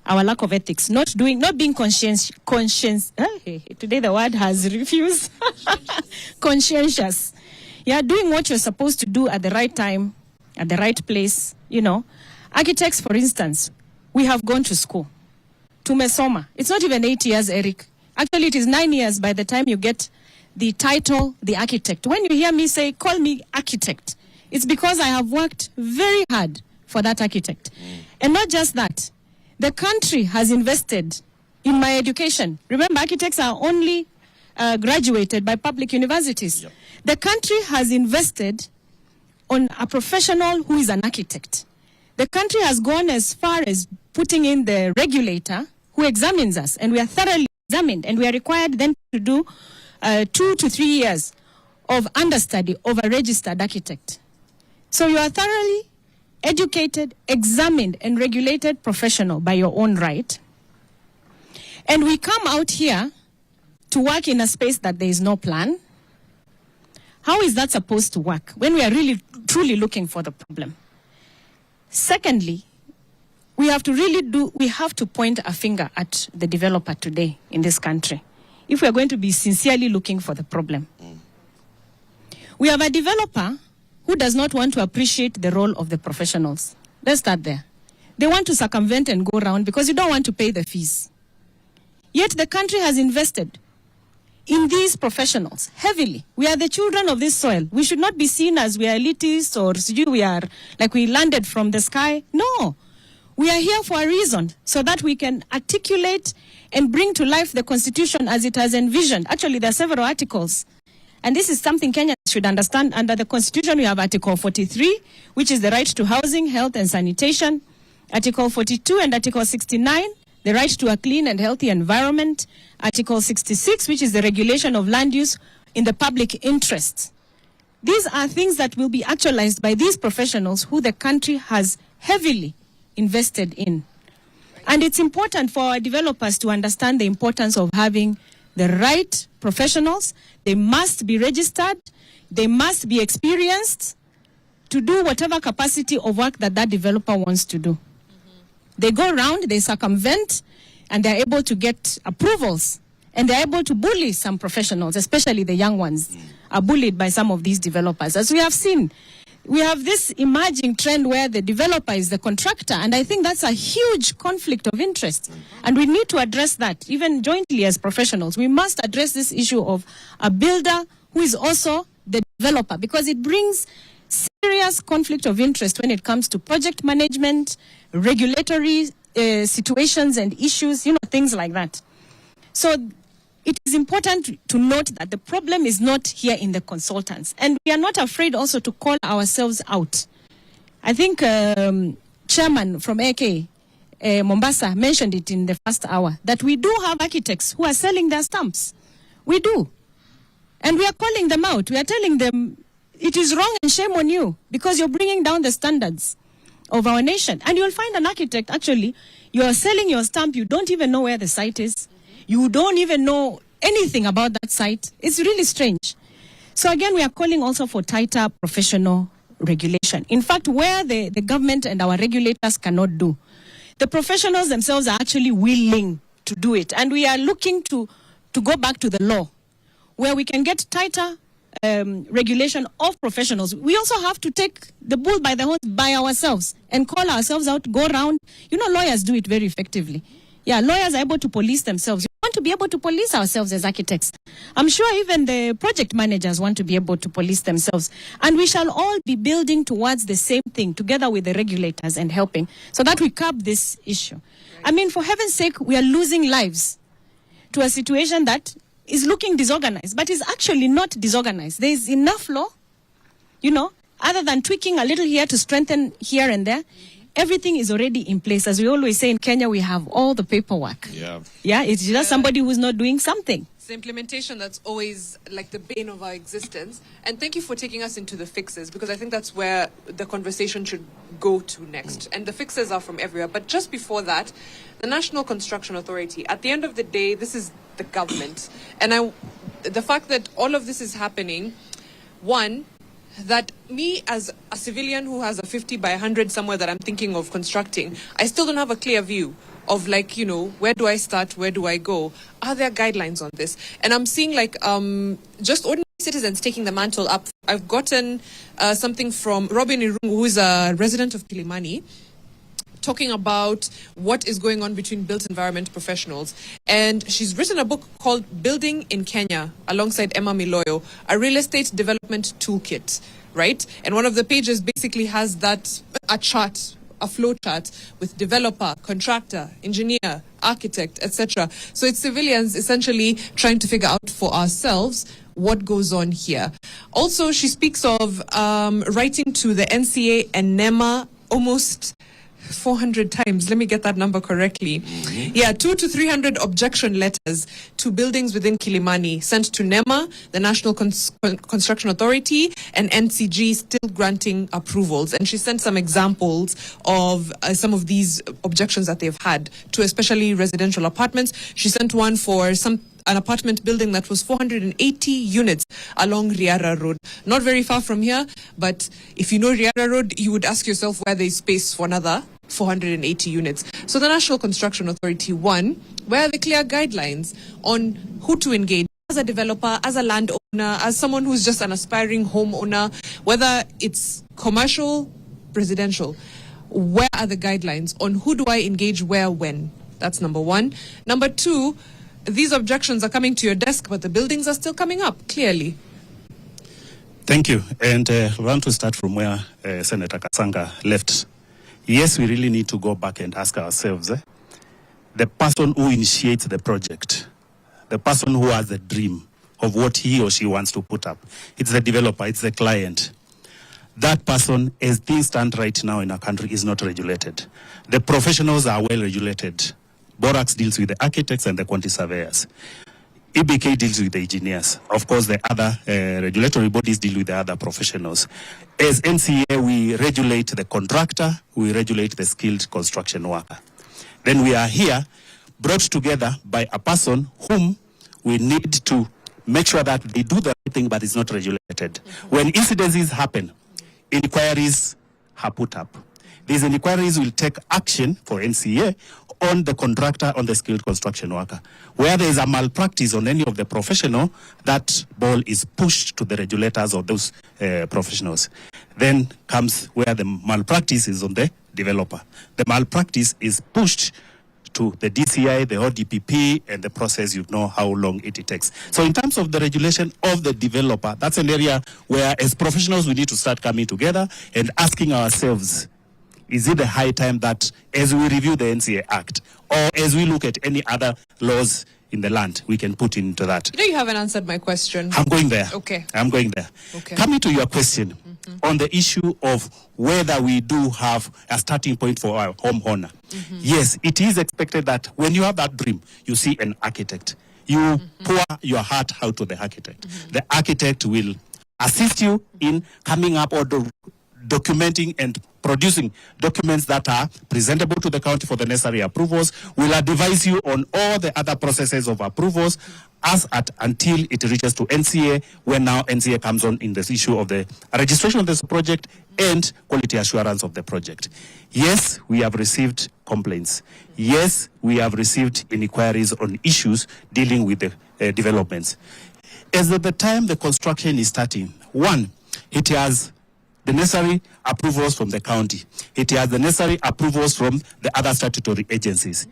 our lack of ethics, not being conscientious. Today the word has refused. Conscientious. Yeah, doing what you're supposed to do at the right time, at the right place. Architects, for instance, we have gone to school. Tumesoma. It's not even 8 years, Eric. Actually, it is 9 years by the time you get the title, the architect. When you hear me say, call me architect, it's because I have worked very hard for that architect. And not just that, the country has invested in my education. Remember, architects are only graduated by public universities. Yep. The country has invested on a professional who is an architect. The country has gone as far as putting in the regulator who examines us, and we are thoroughly examined, and we are required then to do 2 to 3 years of understudy of a registered architect. So you are thoroughly educated, examined, and regulated professional by your own right. And we come out here to work in a space that there is no plan. How is that supposed to work when we are really, truly looking for the problem? Secondly, we have to point a finger at the developer today in this country if we are going to be sincerely looking for the problem. We have a developer who does not want to appreciate the role of the professionals. Let's start there. They want to circumvent and go around because you don't want to pay the fees. Yet the country has invested in these professionals heavily. We are the children of this soil. We should not be seen as we are elitists or we are like we landed from the sky. No. We are here for a reason, so that we can articulate and bring to life the Constitution as it has envisioned. Actually, there are several articles. And this is something Kenya should understand. Under the Constitution, we have Article 43, which is the right to housing, health, and sanitation. Article 42 and Article 69, the right to a clean and healthy environment. Article 66, which is the regulation of land use in the public interest. These are things that will be actualized by these professionals who the country has heavily invested in. And it's important for our developers to understand the importance of having the right professionals. They must be registered. They must be experienced to do whatever capacity of work that developer wants to do. They go around, they circumvent, and they're able to get approvals. And they're able to bully some professionals, especially the young ones, are bullied by some of these developers. As we have seen, we have this emerging trend where the developer is the contractor, and I think that's a huge conflict of interest. And we need to address that, even jointly as professionals. We must address this issue of a builder who is also the developer, because it brings serious conflict of interest when it comes to project management, regulatory situations and issues, things like that. So it is important to note that the problem is not here in the consultants. And we are not afraid also to call ourselves out. I think Chairman from AK, Mombasa, mentioned it in the first hour, that we do have architects who are selling their stamps. We do. And we are calling them out. We are telling them it is wrong and shame on you because you're bringing down the standards of our nation. And you'll find an architect, actually, you are selling your stamp, you don't even know where the site is. You don't even know anything about that site. It's really strange. So again, we are calling also for tighter professional regulation. In fact, where the government and our regulators cannot do, the professionals themselves are actually willing to do it. And we are looking to go back to the law, where we can get tighter regulation of professionals, we also have to take the bull by the horns by ourselves and call ourselves out, go around. You know, lawyers do it very effectively. Yeah, lawyers are able to police themselves. We want to be able to police ourselves as architects. I'm sure even the project managers want to be able to police themselves. And we shall all be building towards the same thing together with the regulators and helping so that we curb this issue. I mean, for heaven's sake, we are losing lives to a situation that is looking disorganized, but is actually not disorganized. There is enough law, you know, other than tweaking a little here to strengthen here and there. Everything is already in place. As we always say in Kenya, we have all the paperwork. Yeah, it's just somebody who's not doing something. It's the implementation that's always like the bane of our existence. And thank you for taking us into the fixes, because I think that's where the conversation should go to next. And the fixes are from everywhere. But just before that, the National Construction Authority, at the end of the day, this is the government. And the fact that all of this is happening, one, that me as a civilian who has a 50 by 100 somewhere that I'm thinking of constructing, I still don't have a clear view of, like, you know, where do I start, where do I go? Are there guidelines on this? And I'm seeing like just ordinary citizens taking the mantle up. I've gotten something from Robin Irungu, who is a resident of Kilimani, talking about what is going on between built environment professionals. And she's written a book called Building in Kenya alongside Emma Miloyo, a real estate development toolkit, right? And one of the pages basically has a chart, a flow chart with developer, contractor, engineer, architect, etc. So it's civilians essentially trying to figure out for ourselves what goes on here. Also, she speaks of writing to the NCA and NEMA almost 400 times. Let me get that number correctly. Yeah, 200 to 300 objection letters to buildings within Kilimani sent to NEMA, the National Construction Authority, and NCG, still granting approvals. And she sent some examples of some of these objections that they've had to especially residential apartments. She sent one for an apartment building that was 480 units along Riara Road. Not very far from here, but if you know Riara Road, you would ask yourself where there's space for another 480 units. So the National Construction Authority, one, where are the clear guidelines on who to engage as a developer, as a landowner, as someone who's just an aspiring homeowner, whether it's commercial, residential, where are the guidelines on who do I engage where, when? That's number one. Number two, these objections are coming to your desk, but the buildings are still coming up, clearly. Thank you. And I want to start from where Senator Kasanga left. Yes, we really need to go back and ask ourselves, the person who initiates the project, the person who has the dream of what he or she wants to put up, it's the developer, it's the client. That person, as things stand right now in our country, is not regulated. The professionals are well regulated. Borax deals with the architects and the quantity surveyors. EBK deals with the engineers. Of course, the other regulatory bodies deal with the other professionals. As NCA, we regulate the contractor, we regulate the skilled construction worker. Then we are here, brought together by a person whom we need to make sure that they do the right thing, but it's not regulated. When incidences happen, inquiries are put up. These inquiries will take action for NCA on the contractor, on the skilled construction worker. Where there is a malpractice on any of the professional, that ball is pushed to the regulators or those professionals. Then comes where the malpractice is on the developer. The malpractice is pushed to the DCI, the ODPP, and the process, you know how long it takes. So in terms of the regulation of the developer, that's an area where as professionals we need to start coming together and asking ourselves, is it the high time that as we review the NCA Act or as we look at any other laws in the land, we can put into that? You know, you haven't answered my question. I'm going there. Okay. I'm going there. Okay. Coming to your question on the issue of whether we do have a starting point for our homeowner. Yes, it is expected that when you have that dream, you see an architect. You pour your heart out to the architect. The architect will assist you in coming up or documenting and producing documents that are presentable to the county for the necessary approvals. Will advise you on all the other processes of approvals until it reaches to NCA, when now NCA comes on in this issue of the registration of this project and quality assurance of the project. Yes, we have received complaints. Yes, we have received inquiries on issues dealing with the developments. As at the time the construction is starting, one, it has the necessary approvals from the county. It has the necessary approvals from the other statutory agencies.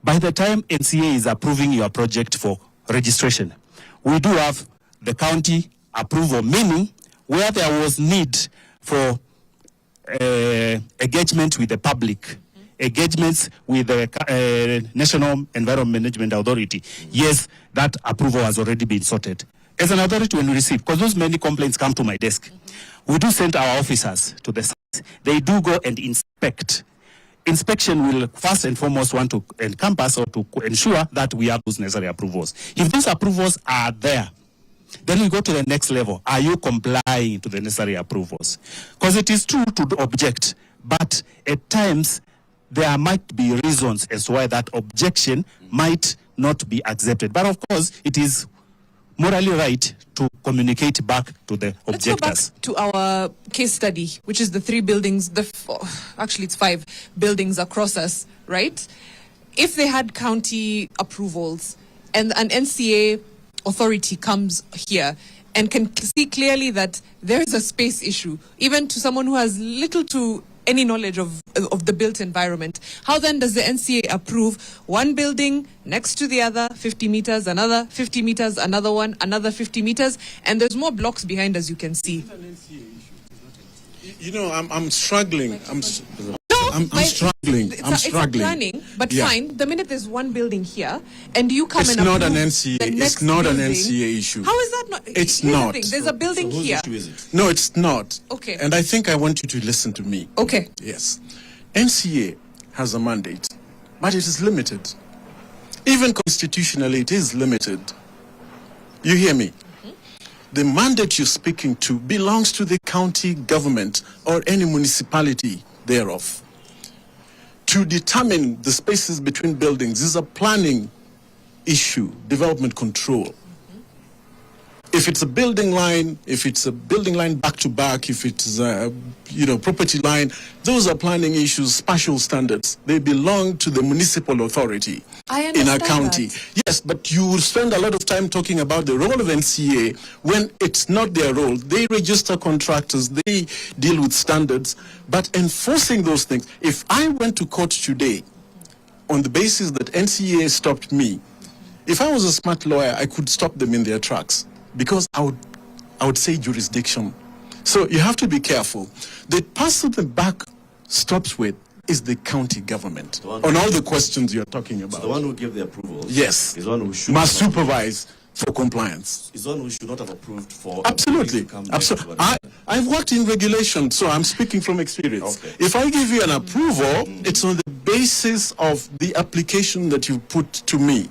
By the time NCA is approving your project for registration, we do have the county approval, meaning where there was need for engagement with the public, engagements with the National Environment Management Authority. Yes, that approval has already been sorted. As an authority, when we receive, because those many complaints come to my desk, we do send our officers to the site. They do go and inspect. Inspection will first and foremost want to encompass or to ensure that we have those necessary approvals. If those approvals are there, then we go to the next level. Are you complying to the necessary approvals? Because it is true to object, but at times there might be reasons as to why that objection might not be accepted. But of course, it is morally right to communicate back to the objectors. Let's go back to our case study, which is the 3 buildings, actually it's 5 buildings across us, right? If they had county approvals and an NCA authority comes here and can see clearly that there is a space issue, even to someone who has little to any knowledge of the built environment, how then does the NCA approve one building next to the other, 50 meters, another 50 meters, another one, another 50 meters, and there's more blocks behind, as you can see. You know, I'm struggling. I'm struggling. It's planning, but Yeah. fine. The minute there's one building here, and you come It's and not approve an NCA. the It's next not an building, NCA issue. How is that not? It's Here's the not. thing, there's a building here. No, it's not. Okay. And I think I want you to listen to me. Okay. Yes. NCA has a mandate, but it is limited. Even constitutionally, it is limited. You hear me? The mandate you're speaking to belongs to the county government or any municipality thereof. To determine the spaces between buildings is a planning issue, development control. If it's a building line, back to back, if it's a property line, those are planning issues, spatial standards. They belong to the municipal authority in a county. That. Yes, but you will spend a lot of time talking about the role of NCA when it's not their role. They register contractors, they deal with standards, but enforcing those things. If I went to court today on the basis that NCA stopped me, if I was a smart lawyer, I could stop them in their tracks. Because I would say jurisdiction. So you have to be careful. The person the buck stops with is the county government on all the questions you're talking about. So the one who gave the approval, yes, is the one who should must supervise for compliance. Is the one who should not have approved for. Absolutely. Absolutely. I've worked in regulation, so I'm speaking from experience. Okay. If I give you an approval, it's on the basis of the application that you put to me.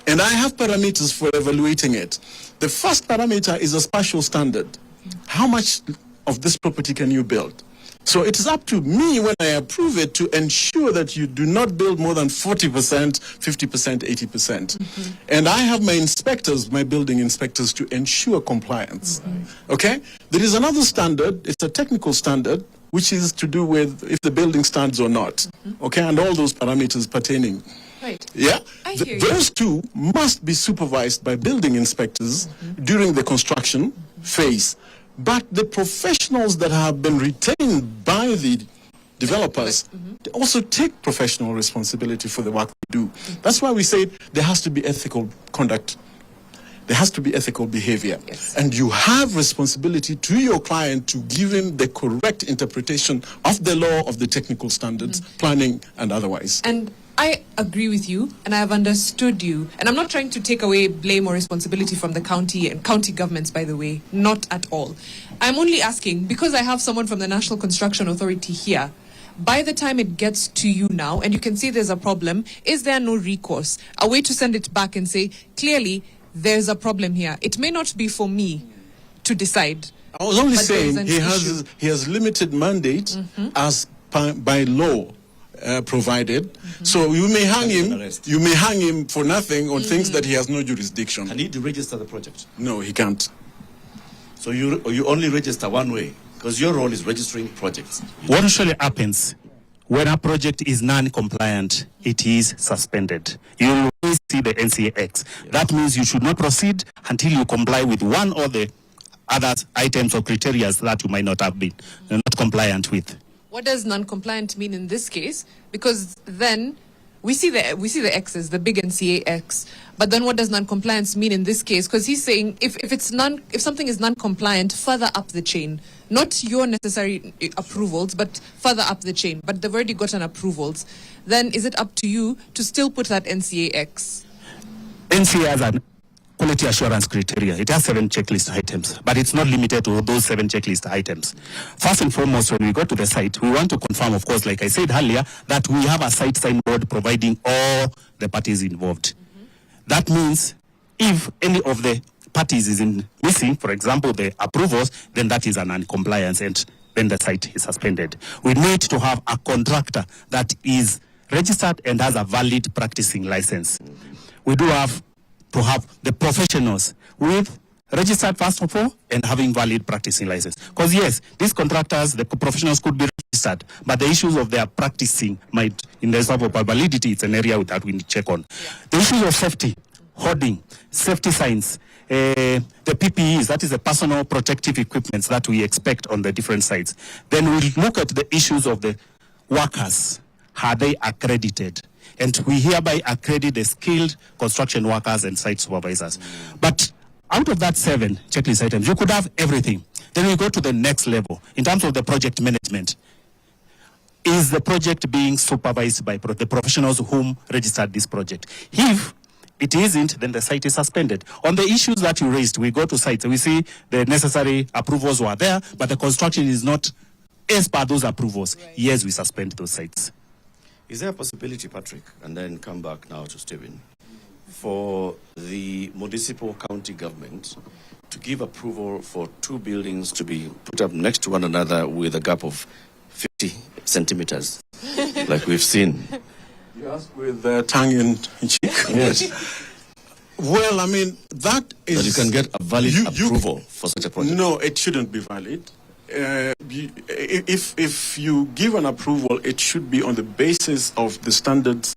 And I have parameters for evaluating it. The first parameter is a spatial standard. How much of this property can you build? So it is up to me when I approve it to ensure that you do not build more than 40%, 50%, 80%. And I have my inspectors, my building inspectors, to ensure compliance. Okay? There is another standard, it's a technical standard, which is to do with if the building stands or not. Okay? And all those parameters pertaining. Right. Yeah? I hear you. Those two must be supervised by building inspectors during the construction phase. But the professionals that have been retained by the developers they also take professional responsibility for the work they do. That's why we say there has to be ethical conduct. There has to be ethical behavior. Yes. And you have responsibility to your client to give him the correct interpretation of the law, of the technical standards, planning and otherwise. And I agree with you, and I have understood you. And I'm not trying to take away blame or responsibility from the county and county governments, by the way. Not at all. I'm only asking, because I have someone from the National Construction Authority here, by the time it gets to you now, and you can see there's a problem, is there no recourse? A way to send it back and say, clearly, there's a problem here. It may not be for me to decide. I was only but saying there is an he has limited mandate as by law. Provided, so you may hang him for nothing on things that he has no jurisdiction. Can he deregister the project? No, he can't. So you only register one way, because your role is registering projects. What usually happens when a project is non-compliant, it is suspended. You will always see the NCAX. That means you should not proceed until you comply with one or the other items or criteria that you might not have been not compliant with. What does non-compliant mean in this case? Because then we see the X's, the big NCAX. But then what does non-compliance mean in this case? Because he's saying if something is non-compliant further up the chain, not your necessary approvals, but further up the chain, but they've already gotten approvals, then is it up to you to still put that NCAX? NCA has an quality assurance criteria. It has 7 checklist items, but it's not limited to those 7 checklist items. First and foremost, when we go to the site, we want to confirm, of course, like I said earlier, that we have a site signboard providing all the parties involved. That means if any of the parties is missing, for example, the approvals, then that is an non-compliance and then the site is suspended. We need to have a contractor that is registered and has a valid practicing license. We do have to have the professionals with registered first of all and having valid practicing license. Because yes, these contractors, the professionals could be registered, but the issues of their practicing might, in the scope of validity, it's an area that we need to check on. The issues of safety, hoarding, safety signs, the PPEs, that is the personal protective equipments that we expect on the different sites. Then we'll look at the issues of the workers. Are they accredited? And we hereby accredit the skilled construction workers and site supervisors. But out of that 7 checklist items, you could have everything. Then we go to the next level. In terms of the project management, is the project being supervised by the professionals whom registered this project? If it isn't, then the site is suspended. On the issues that you raised, we go to sites and we see the necessary approvals were there, but the construction is not as per those approvals. Right. Yes, we suspend those sites. Is there a possibility, Patrick, and then come back now to Stephen, for the municipal county government to give approval for 2 buildings to be put up next to one another with a gap of 50 centimeters, like we've seen? You ask with tongue in cheek? Yes. Well, I mean, that is... That you can get a valid approval for such a project. No, it shouldn't be valid. If you give an approval, it should be on the basis of the standards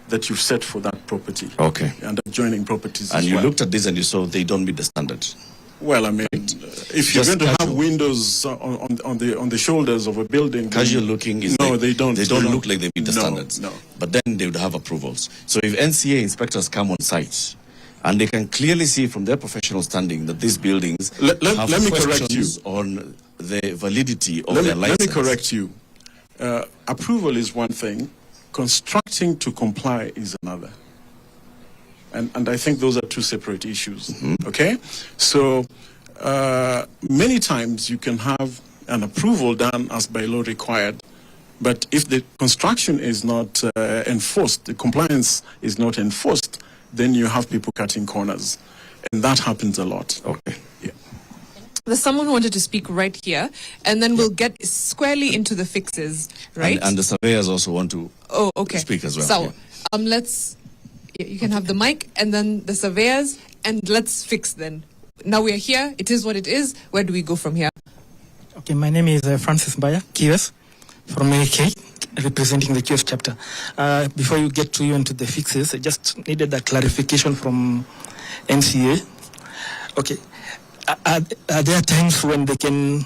that you've set for that property. Okay. And adjoining properties and as you well. looked at this and you saw they don't meet the standards. Well, I mean, if you're going to have windows on the shoulders of a building, casual looking is no, like, they don't. They don't look like they meet the standards. No. But then they would have approvals. So if NCA inspectors come on site and they can clearly see from their professional standing that these buildings let me correct you on the validity of their license. Let me correct you. Approval is one thing. Constructing to comply is another. And I think those are 2 separate issues. Mm-hmm. Okay? So many times you can have an approval done as by law required, but if the construction is not enforced, the compliance is not enforced, then you have people cutting corners. And that happens a lot. Okay. Yeah. There's someone who wanted to speak right here, and then we'll get squarely into the fixes, right? And the surveyors also want to speak as well. So, let's... You can have the mic and then the surveyors, and let's fix then. Now we are here. It is what it is. Where do we go from here? Okay, my name is Francis Mbaya, QS, from AK, representing the QS chapter. Before you get to even to the fixes, I just needed a clarification from NCA. Okay, are there times when they can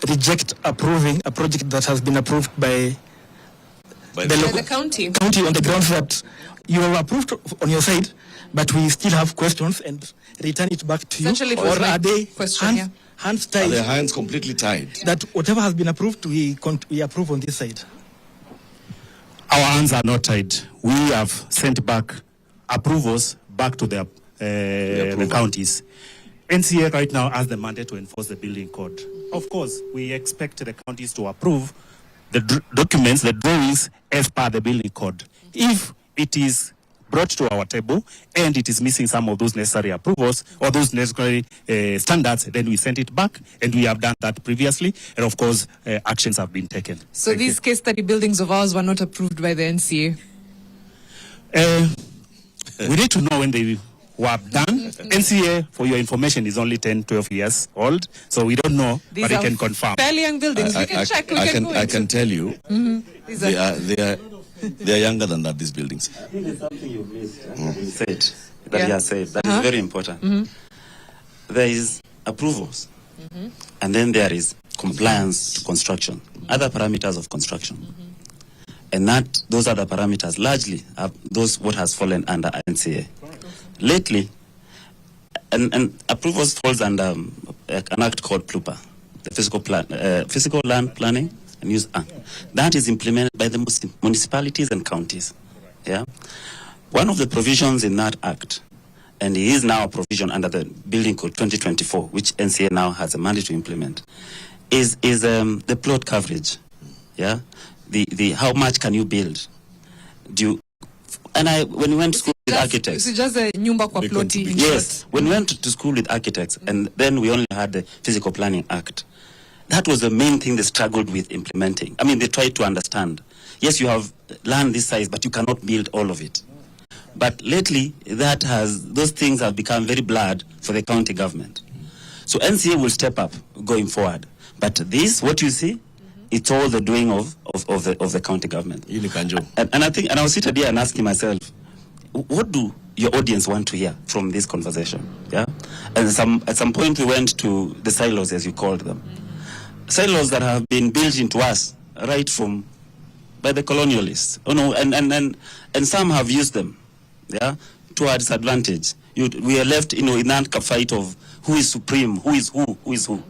reject approving a project that has been approved by the county on the grounds that you have approved on your side, but we still have questions and return it back to you? Or are they hands tied? Are their hands completely tied? That whatever has been approved, we approve on this side? Our hands are not tied. We have sent back approvals back to the counties. NCA right now has the mandate to enforce the building code. Of course, we expect the counties to approve the documents, the drawings, as per the building code. If it is brought to our table and it is missing some of those necessary approvals or those necessary standards, then we send it back, and we have done that previously, and of course actions have been taken. So these case study buildings of ours were not approved by the NCA? We need to know when they were done. NCA, for your information, is only 10-12 years old, so we don't know, but we can confirm. Fairly young buildings. We can check. I can tell you, they are They are younger than that, these buildings. I think there's something you've missed. You said that he has said. That Uh-huh. is very important. There is approvals, and then there is compliance to construction, other parameters of construction. And those other parameters largely are those what has fallen under NCA. Lately, and approvals falls under an act called PLUPA, the Physical Land Planning and Use Act. That is implemented by the municipalities and counties. Yeah, one of the provisions in that act, and it is now a provision under the Building Code 2024, which NCA now has a mandate to implement, is the plot coverage. Yeah, the how much can you build? When we went to school with architects, it's just a nyumba kwa ploti. yes, when we went to school with architects, and then we only had the Physical Planning Act. That was the main thing they struggled with implementing. I mean, they tried to understand. Yes, you have land this size, but you cannot build all of it. But lately, those things have become very blurred for the county government. So NCA will step up going forward. But this, what you see, it's all the doing of the county government. And I think, and I was sitting here and asking myself, what do your audience want to hear from this conversation? Yeah, and at some point we went to the silos, as you called them, silos that have been built into us right from by the colonialists. Oh no, and some have used them, yeah, to our disadvantage. We are left, in that fight of who is supreme, who is who.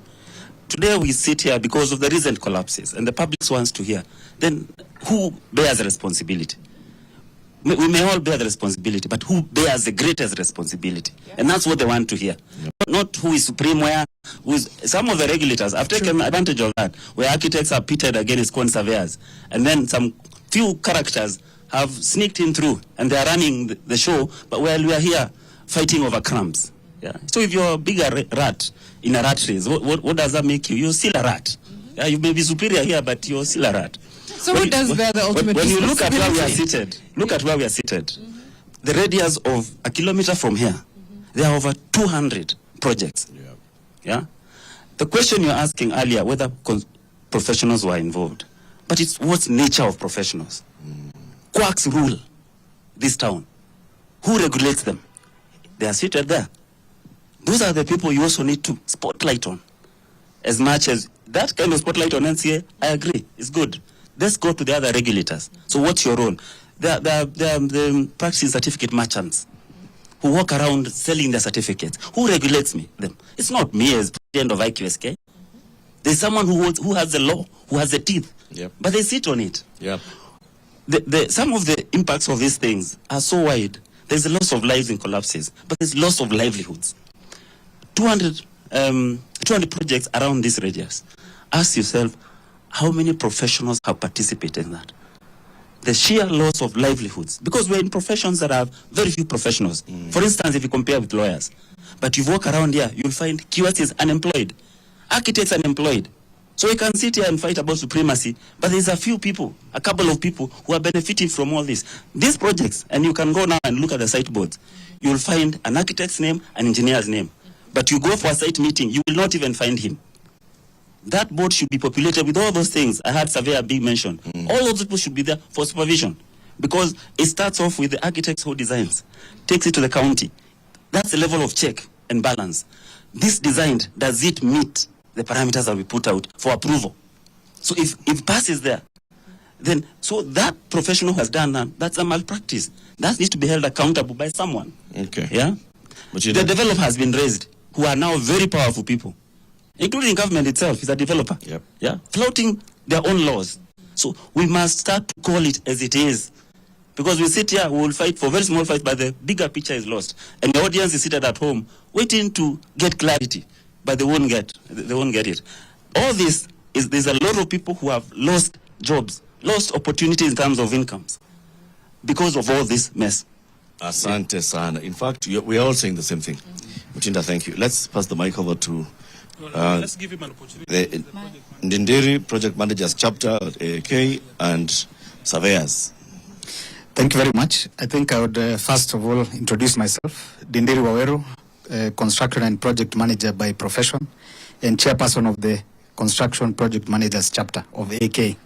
Today we sit here because of the recent collapses, and the public wants to hear. Then who bears the responsibility? We may all bear the responsibility, but who bears the greatest responsibility? Yeah. And that's what they want to hear. Yeah. Not who is supreme where. Some of the regulators have taken advantage of that, where architects are pitted against surveyors, and then some few characters have sneaked in through, and they are running the show, but while we are here fighting over crumbs. Yeah. So if you're a bigger rat in a rat race, what does that make you? You're still a rat. Yeah, you may be superior here, but you're still a rat. So who does bear the ultimate When you responsibility? look at where we are seated, the radius of a kilometer from here, there are over 200 projects. Yeah. The question you're asking earlier, whether professionals were involved, but it's what's nature of professionals. Quacks rule this town. Who regulates them? They are seated there. Those are the people you also need to spotlight on. As much as that kind of spotlight on NCA, I agree, it's good. Let's go to the other regulators. So what's your role? The practicing certificate merchants who walk around selling their certificates. Who regulates them? It's not me as president of IQSK. There's someone who has the law, who has the teeth, but they sit on it. Yep. Some of the impacts of these things are so wide. There's a loss of lives in collapses, but there's loss of livelihoods. 200 projects around this radius. Ask yourself, how many professionals have participated in that? The sheer loss of livelihoods, because we're in professions that have very few professionals. For instance, if you compare with lawyers, but you walk around here, you'll find QS is unemployed, architects unemployed. So we can sit here and fight about supremacy, but there's a couple of people who are benefiting from all this. These projects, and you can go now and look at the site boards, you'll find an architect's name, an engineer's name. But you go for a site meeting, you will not even find him. That board should be populated with all those things. I heard surveyor being mentioned. All those people should be there for supervision, because it starts off with the architects who designs, takes it to the county. That's the level of check and balance. This design, does it meet the parameters that we put out for approval? So if it passes there, then so that professional who has done that, that's a malpractice. That needs to be held accountable by someone. Okay. Yeah. But the developer has been raised, who are now very powerful people, including government itself is a developer. Yep. Yeah. Flouting their own laws. So we must start to call it as it is. Because we sit here, we will fight for very small fights, but the bigger picture is lost. And the audience is seated at home, waiting to get clarity, but they won't get it. All this is, there's a lot of people who have lost jobs, lost opportunities in terms of incomes, because of all this mess. Asante sana. In fact, we are all saying the same thing. Mutinda, thank you. Let's pass the mic over to let's give him an opportunity. the Ndindiri Project Managers Chapter at AK and surveyors. Thank you very much. I think I would first of all introduce myself. Ndindiri Waweru, Construction and Project Manager by profession and Chairperson of the Construction Project Managers Chapter of AK.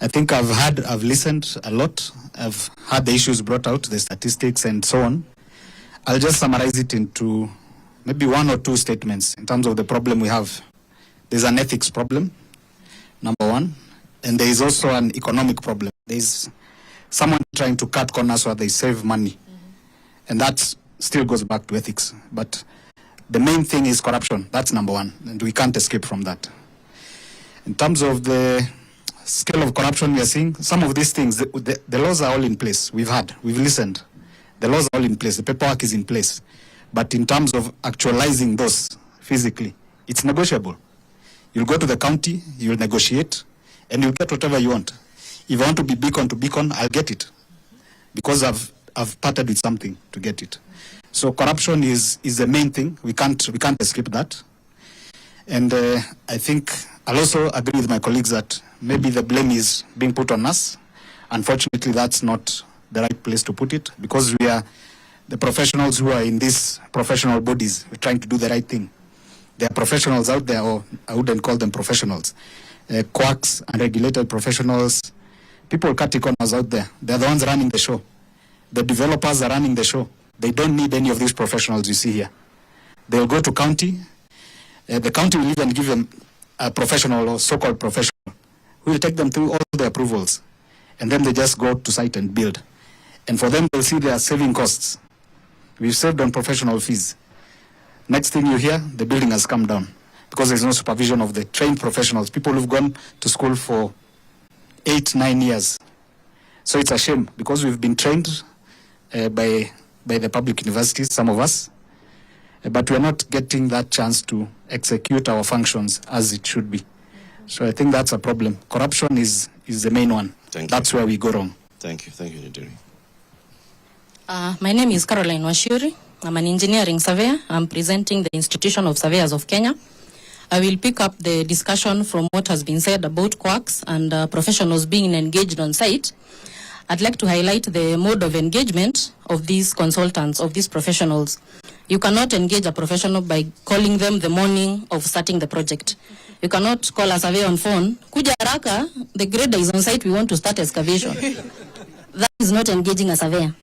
I think I've listened a lot. I've had the issues brought out, the statistics and so on. I'll just summarize it into maybe one or two statements in terms of the problem we have. There's an ethics problem, number one, and there is also an economic problem. There's someone trying to cut corners where they save money, and that still goes back to ethics. But the main thing is corruption. That's number one, and we can't escape from that. In terms of the scale of corruption we are seeing, some of these things, the laws are all in place. We've listened. The laws are all in place. The paperwork is in place. But in terms of actualizing those physically, it's negotiable. You'll go to the county, you'll negotiate, and you'll get whatever you want. If I want to be beacon to beacon, I'll get it. Because I've parted with something to get it. So corruption is the main thing. We can't escape that. And I think I'll also agree with my colleagues that maybe the blame is being put on us. Unfortunately, that's not the right place to put it, because we are the professionals who are in these professional bodies. We're trying to do the right thing. There are professionals out there, or I wouldn't call them professionals, quacks, unregulated professionals, people cutting corners out there. They're the ones running the show. The developers are running the show. They don't need any of these professionals you see here. They'll go to county. The county will even give them a professional or so-called professional who will take them through all the approvals. And then they just go to site and build. And for them, they'll see they are saving costs. We've saved on professional fees. Next thing you hear, the building has come down because there's no supervision of the trained professionals, people who've gone to school for 8-9 years. So it's a shame because we've been trained by the public universities, some of us, but we're not getting that chance to execute our functions as it should be. So I think that's a problem. Corruption is the main one. That's where we go wrong. Thank you. Thank you, Ndiri. My name is Caroline Washuri. I'm an engineering surveyor. I'm presenting the Institution of Surveyors of Kenya. I will pick up the discussion from what has been said about quacks and professionals being engaged on site. I'd like to highlight the mode of engagement of these consultants, of these professionals. You cannot engage a professional by calling them the morning of starting the project. You cannot call a surveyor on phone. Kuja haraka, the grader is on site, we want to start excavation. That is not engaging a surveyor.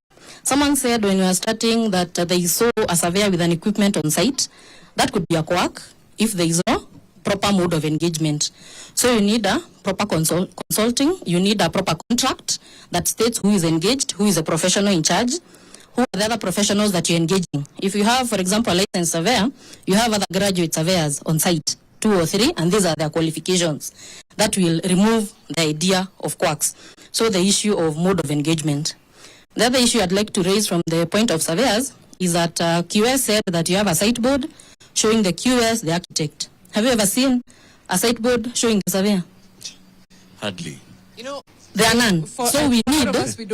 Someone said when you are starting that they saw a surveyor with an equipment on site. That could be a quack if there is no proper mode of engagement. So you need a proper consulting, you need a proper contract that states who is engaged, who is a professional in charge, who are the other professionals that you're engaging. If you have, for example, a licensed surveyor, you have other graduate surveyors on site, 2 or 3, and these are their qualifications. That will remove the idea of quacks. So the issue of mode of engagement. The other issue I'd like to raise from the point of surveyors is that QS said that you have a site board showing the QS, the architect. Have you ever seen a site board showing the surveyor? Hardly. You know, there are none. So we need. Of us, we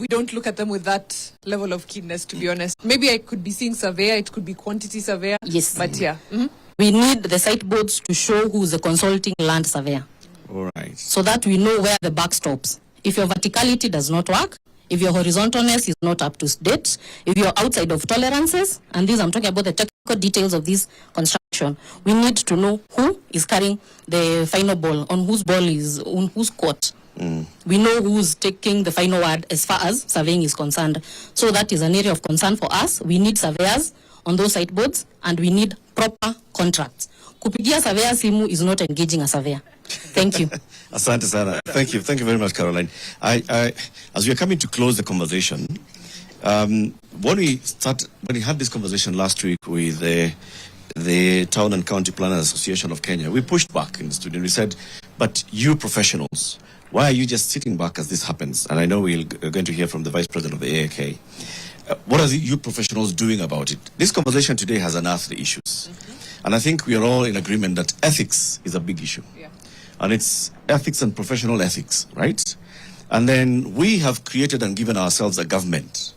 don't look at them with that level of keenness, to be honest. Maybe I could be seeing surveyor, it could be quantity surveyor. Yes. But yeah. Mm-hmm. We need the site boards to show who's the consulting land surveyor. All right. So that we know where the buck stops. If your verticality does not work, if your horizontalness is not up to date, if you're outside of tolerances, and these I'm talking about the technical details of this construction, we need to know who is carrying the final ball, on whose court. We know who's taking the final word as far as surveying is concerned. So that is an area of concern for us. We need surveyors on those site boards, and we need proper contracts. Kupigia surveyor simu is not engaging a surveyor. Thank you. Asante sana. Thank you. Thank you very much, Caroline. As we are coming to close the conversation, when we had this conversation last week with the Town and County Planners Association of Kenya, we pushed back in the studio. We said, but you professionals, why are you just sitting back as this happens? And I know we're going to hear from the Vice President of the AAK. What are you professionals doing about it? This conversation today has unearthed the issues. And I think we are all in agreement that ethics is a big issue. Yeah. And it's ethics and professional ethics, right? And then we have created and given ourselves a government.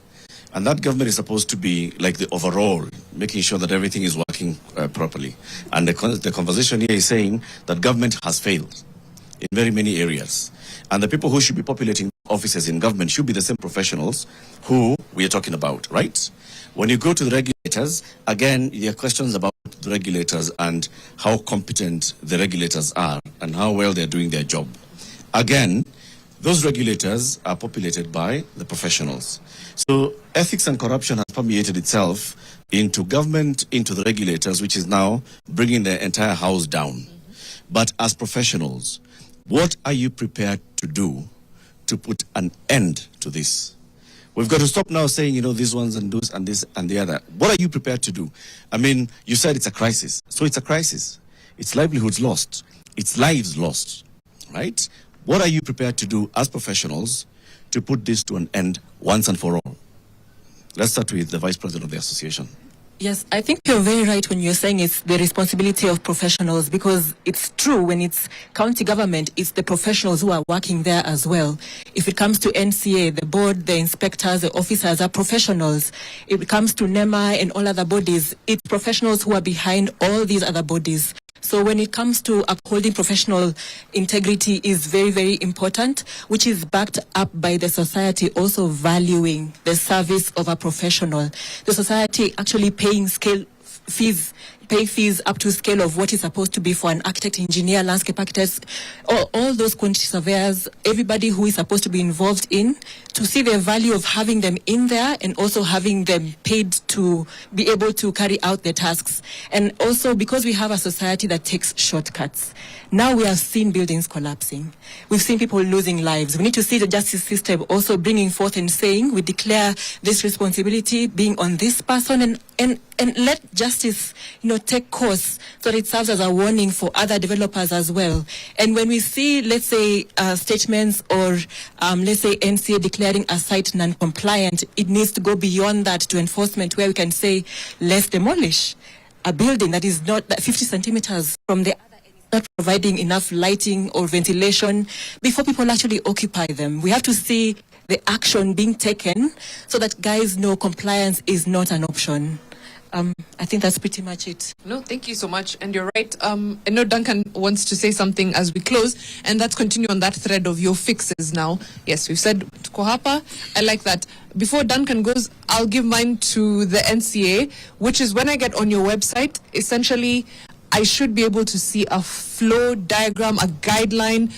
And that government is supposed to be like the overall, making sure that everything is working properly. And the conversation here is saying that government has failed in very many areas. And the people who should be populating offices in government should be the same professionals who we are talking about, right? When you go to the regulators, again, there are questions about the regulators and how competent the regulators are and how well they're doing their job. Again, those regulators are populated by the professionals. So ethics and corruption has permeated itself into government, into the regulators, which is now bringing the entire house down. But as professionals, what are you prepared to do to put an end to this? We've got to stop now saying, these ones and those and this and the other. What are you prepared to do? I mean, you said it's a crisis. So it's a crisis. It's livelihoods lost. It's lives lost, right? What are you prepared to do as professionals to put this to an end once and for all? Let's start with the Vice President of the Association. Yes, I think you're very right when you're saying it's the responsibility of professionals, because it's true when it's county government, it's the professionals who are working there as well. If it comes to NCA, the board, the inspectors, the officers are professionals. If it comes to NEMA and all other bodies, it's professionals who are behind all these other bodies. So when it comes to upholding professional integrity is very, very important, which is backed up by the society also valuing the service of a professional. The society actually paying pay fees up to scale of what is supposed to be for an architect, engineer, landscape architects, all those quantity surveyors, everybody who is supposed to be involved in, to see the value of having them in there and also having them paid to be able to carry out their tasks. And also because we have a society that takes shortcuts, now we have seen buildings collapsing. We've seen people losing lives. We need to see the justice system also bringing forth and saying, we declare this responsibility being on this person and let justice, take course so that it serves as a warning for other developers as well. And when we see, let's say, statements or, let's say, NCA declaring a site non-compliant, it needs to go beyond that to enforcement, where we can say, let's demolish a building that is not 50 centimeters from the other end, not providing enough lighting or ventilation before people actually occupy them. We have to see the action being taken so that guys know compliance is not an option. I think that's pretty much it. No, thank you so much. And you're right. I know Duncan wants to say something as we close, and that's continue on that thread of your fixes now. Yes, we've said Kohapa. I like that. Before Duncan goes, I'll give mine to the NCA, which is when I get on your website, essentially, I should be able to see a flow diagram, a guideline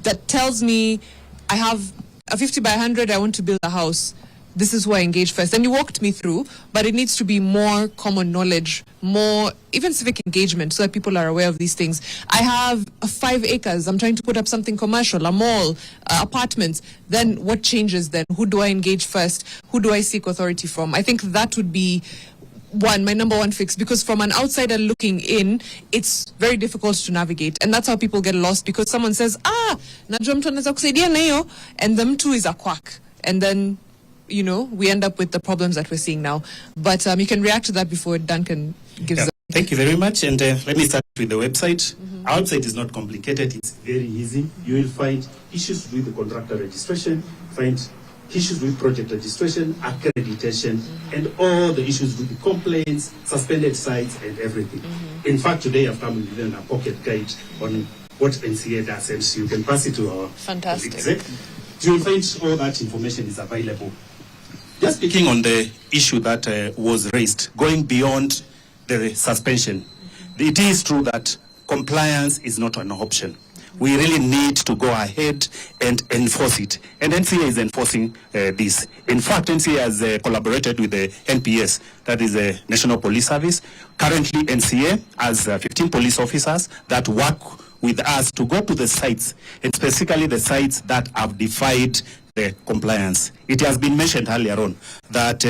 that tells me I have a 50 by 100, I want to build a house. This is who I engage first. And you walked me through, but it needs to be more common knowledge, more even civic engagement so that people are aware of these things. I have 5 acres. I'm trying to put up something commercial, a mall, apartments. Then what changes then? Who do I engage first? Who do I seek authority from? I think that would be my number one fix, because from an outsider looking in, it's very difficult to navigate. And that's how people get lost, because someone says, najua mtu anaweza kusaidia na hiyo, and them too is a quack. And then we end up with the problems that we're seeing now. But you can react to that before Duncan gives Thank you very much. And let me start with the website. Our website is not complicated. It's very easy. You will find issues with the contractor registration, find issues with project registration, accreditation, and all the issues with the complaints, suspended sites, and everything. In fact, today I've come with a pocket guide on what NCA does, and so you can pass it to our fantastic. You will find all that information is available. Just speaking on the issue that was raised, going beyond the suspension, it is true that compliance is not an option. We really need to go ahead and enforce it. And NCA is enforcing this. In fact, NCA has collaborated with the NPS, that is the National Police Service. Currently, NCA has 15 police officers that work with us to go to the sites, and specifically the sites that have defied the compliance. It has been mentioned earlier on that,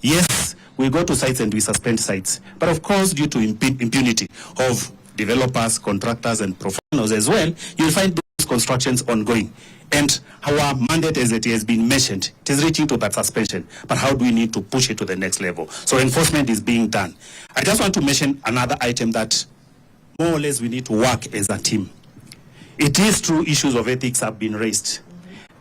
yes, we go to sites and we suspend sites. But of course, due to impunity of developers, contractors, and professionals as well, you'll find those constructions ongoing. And our mandate, as it has been mentioned, it is reaching to that suspension. But how do we need to push it to the next level? So enforcement is being done. I just want to mention another item that more or less we need to work as a team. It is true issues of ethics have been raised.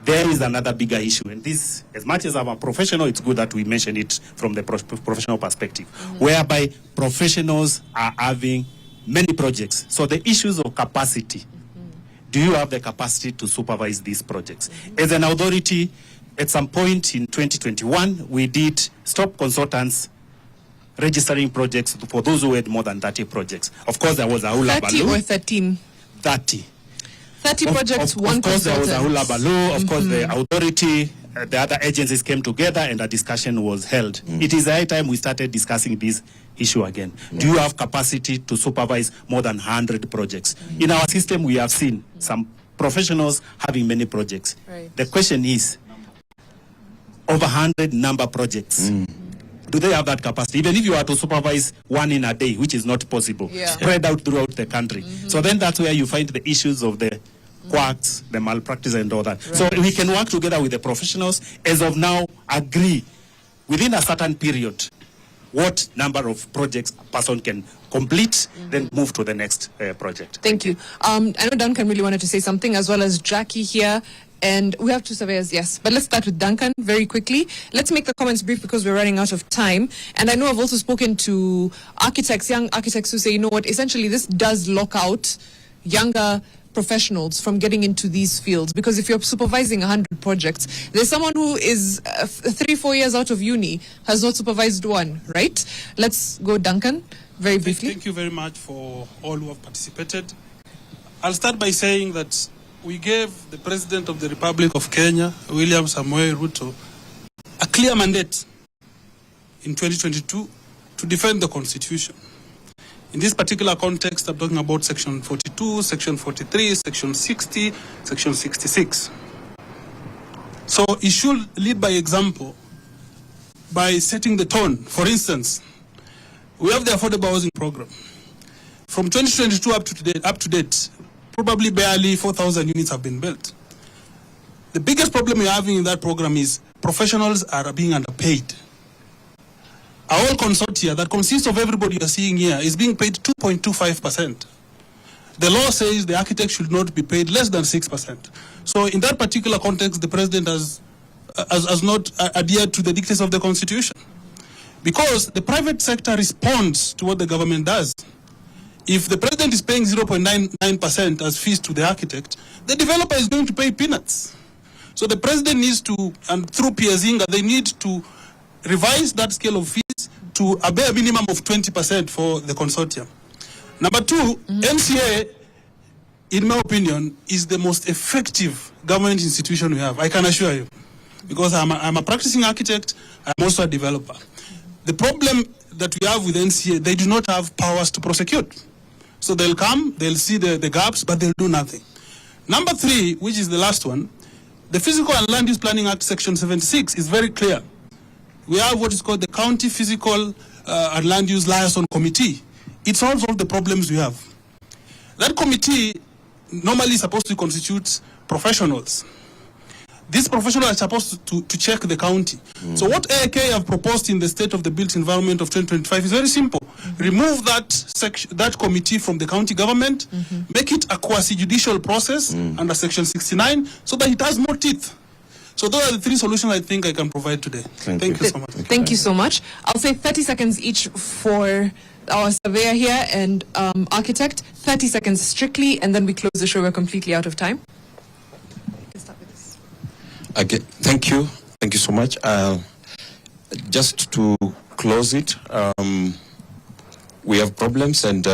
There is another bigger issue, and this, as much as I'm a professional, it's good that we mention it from the professional perspective, whereby professionals are having many projects. So the issues of capacity, do you have the capacity to supervise these projects? As an authority, at some point in 2021, we did stop consultants registering projects for those who had more than 30 projects. Of course, there was a hula 30 or 13? 30. 30 projects, one Of course, there was a consultant. hulabaloo. Of course, the authority, the other agencies came together and a discussion was held. It is the high time we started discussing this issue again. Do you have capacity to supervise more than 100 projects? In our system, we have seen some professionals having many projects. Right. The question is, over 100 number projects, do they have that capacity? Even if you are to supervise one in a day, which is not possible, spread out throughout the country. So then that's where you find the issues of the quacks, the malpractice and all that. So we can work together with the professionals, as of now, agree within a certain period what number of projects a person can complete, then move to the next project. Thank you. I know Duncan really wanted to say something, as well as Jackie here. And we have two surveyors, yes. But let's start with Duncan very quickly. Let's make the comments brief because we're running out of time. And I know I've also spoken to architects, young architects, who say, you know what, essentially this does lock out younger professionals from getting into these fields, because if you're supervising 100 projects, there's someone who is 3-4 years out of uni, has not supervised one, right? Let's go, Duncan, very briefly. Thank you very much for all who have participated. I'll start by saying that we gave the President of the Republic of Kenya, William Samoei Ruto, a clear mandate in 2022 to defend the Constitution. In this particular context, I'm talking about Section 42, Section 43, Section 60, Section 66. So it should lead by example by setting the tone. For instance, we have the Affordable Housing Program. From 2022 up to date, probably barely 4,000 units have been built. The biggest problem we're having in that program is professionals are being underpaid. Our whole consortia that consists of everybody you're seeing here is being paid 2.25%. The law says the architect should not be paid less than 6%. So in that particular context, the president has not adhered to the dictates of the Constitution. Because the private sector responds to what the government does. If the president is paying 0.99% as fees to the architect, the developer is going to pay peanuts. So the president needs to, and through Piazinga, they need to revise that scale of fees to a bare minimum of 20% for the consortium. Number two, MCA, in my opinion, is the most effective government institution we have. I can assure you, because I'm a practicing architect. I'm also a developer. The problem that we have with NCA, they do not have powers to prosecute. So they'll come, they'll see the gaps, but they'll do nothing. Number three, which is the last one, the Physical and Land Use Planning Act, Section 76, is very clear. We have what is called the County Physical and Land Use Liaison Committee. It solves all the problems we have. That committee normally is supposed to constitute professionals. These professionals are supposed to check the county. So what AAK have proposed in the State of the Built Environment of 2025 is very simple. Remove that committee from the county government, make it a quasi-judicial process under Section 69 so that it has more teeth. So those are the three solutions I think I can provide today. Thank you so much. Thank you so much. I'll say 30 seconds each for our surveyor here and architect. 30 seconds strictly, and then we close the show. We're completely out of time. Okay, thank you. Thank you so much. Just to close it, we have problems, and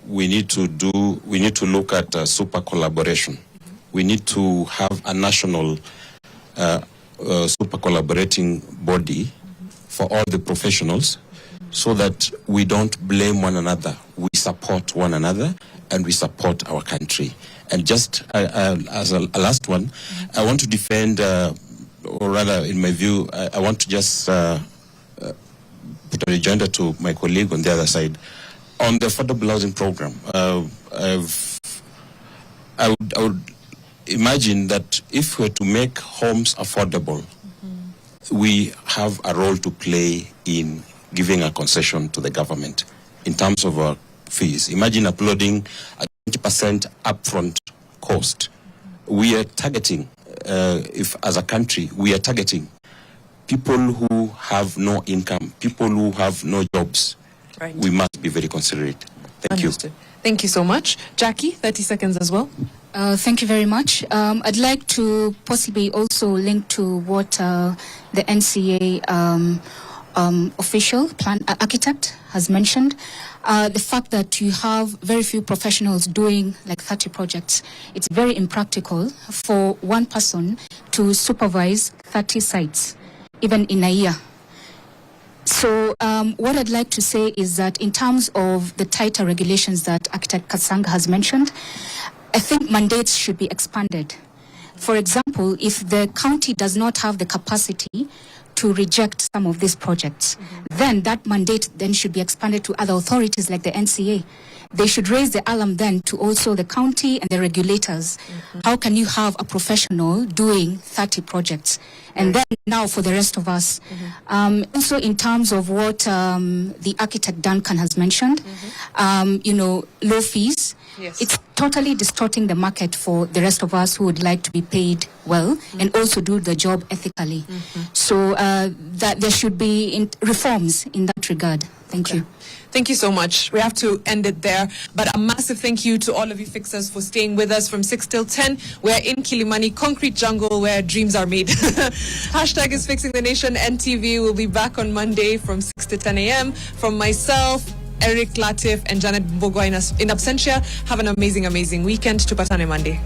we need to look at super collaboration. We need to have a national super collaborating body for all the professionals, so that we don't blame one another. We support one another and we support our country. And just as a last one, I want to defend, or rather, in my view, I want to just put a rejoinder to my colleague on the other side. On the affordable housing program, I would imagine that if we're to make homes affordable, we have a role to play in giving a concession to the government in terms of our fees. Imagine uploading a 20% upfront cost. We are targeting, if as a country, we are targeting people who have no income, people who have no jobs. Right. We must be very considerate. Thank Understood. Thank you so much. Jackie, 30 seconds as well. Thank you very much. I'd like to possibly also link to what the NCA official plan architect has mentioned. the fact that you have very few professionals doing like 30 projects, it's very impractical for one person to supervise 30 sites, even in a year. So what I'd like to say is that in terms of the tighter regulations that Architect Kasanga has mentioned, I think mandates should be expanded. For example, if the county does not have the capacity to reject some of these projects, then that mandate then should be expanded to other authorities like the NCA. They should raise the alarm then to also the county and the regulators. How can you have a professional doing 30 projects? And then now for the rest of us. Also in terms of what the architect Duncan has mentioned, low fees. Yes. It's totally distorting the market for the rest of us who would like to be paid well and also do the job ethically. So that there should be reforms in that regard. Thank you. Thank you so much. We have to end it there. But a massive thank you to all of you fixers for staying with us from 6 till 10. We're in Kilimani, concrete jungle where dreams are made. Hashtag is Fixing the Nation. NTV will be back on Monday from 6 to 10 a.m. From myself, Eric Latif, and Janet Mbogwa in absentia. Have an amazing, amazing weekend. Tupatane Monday.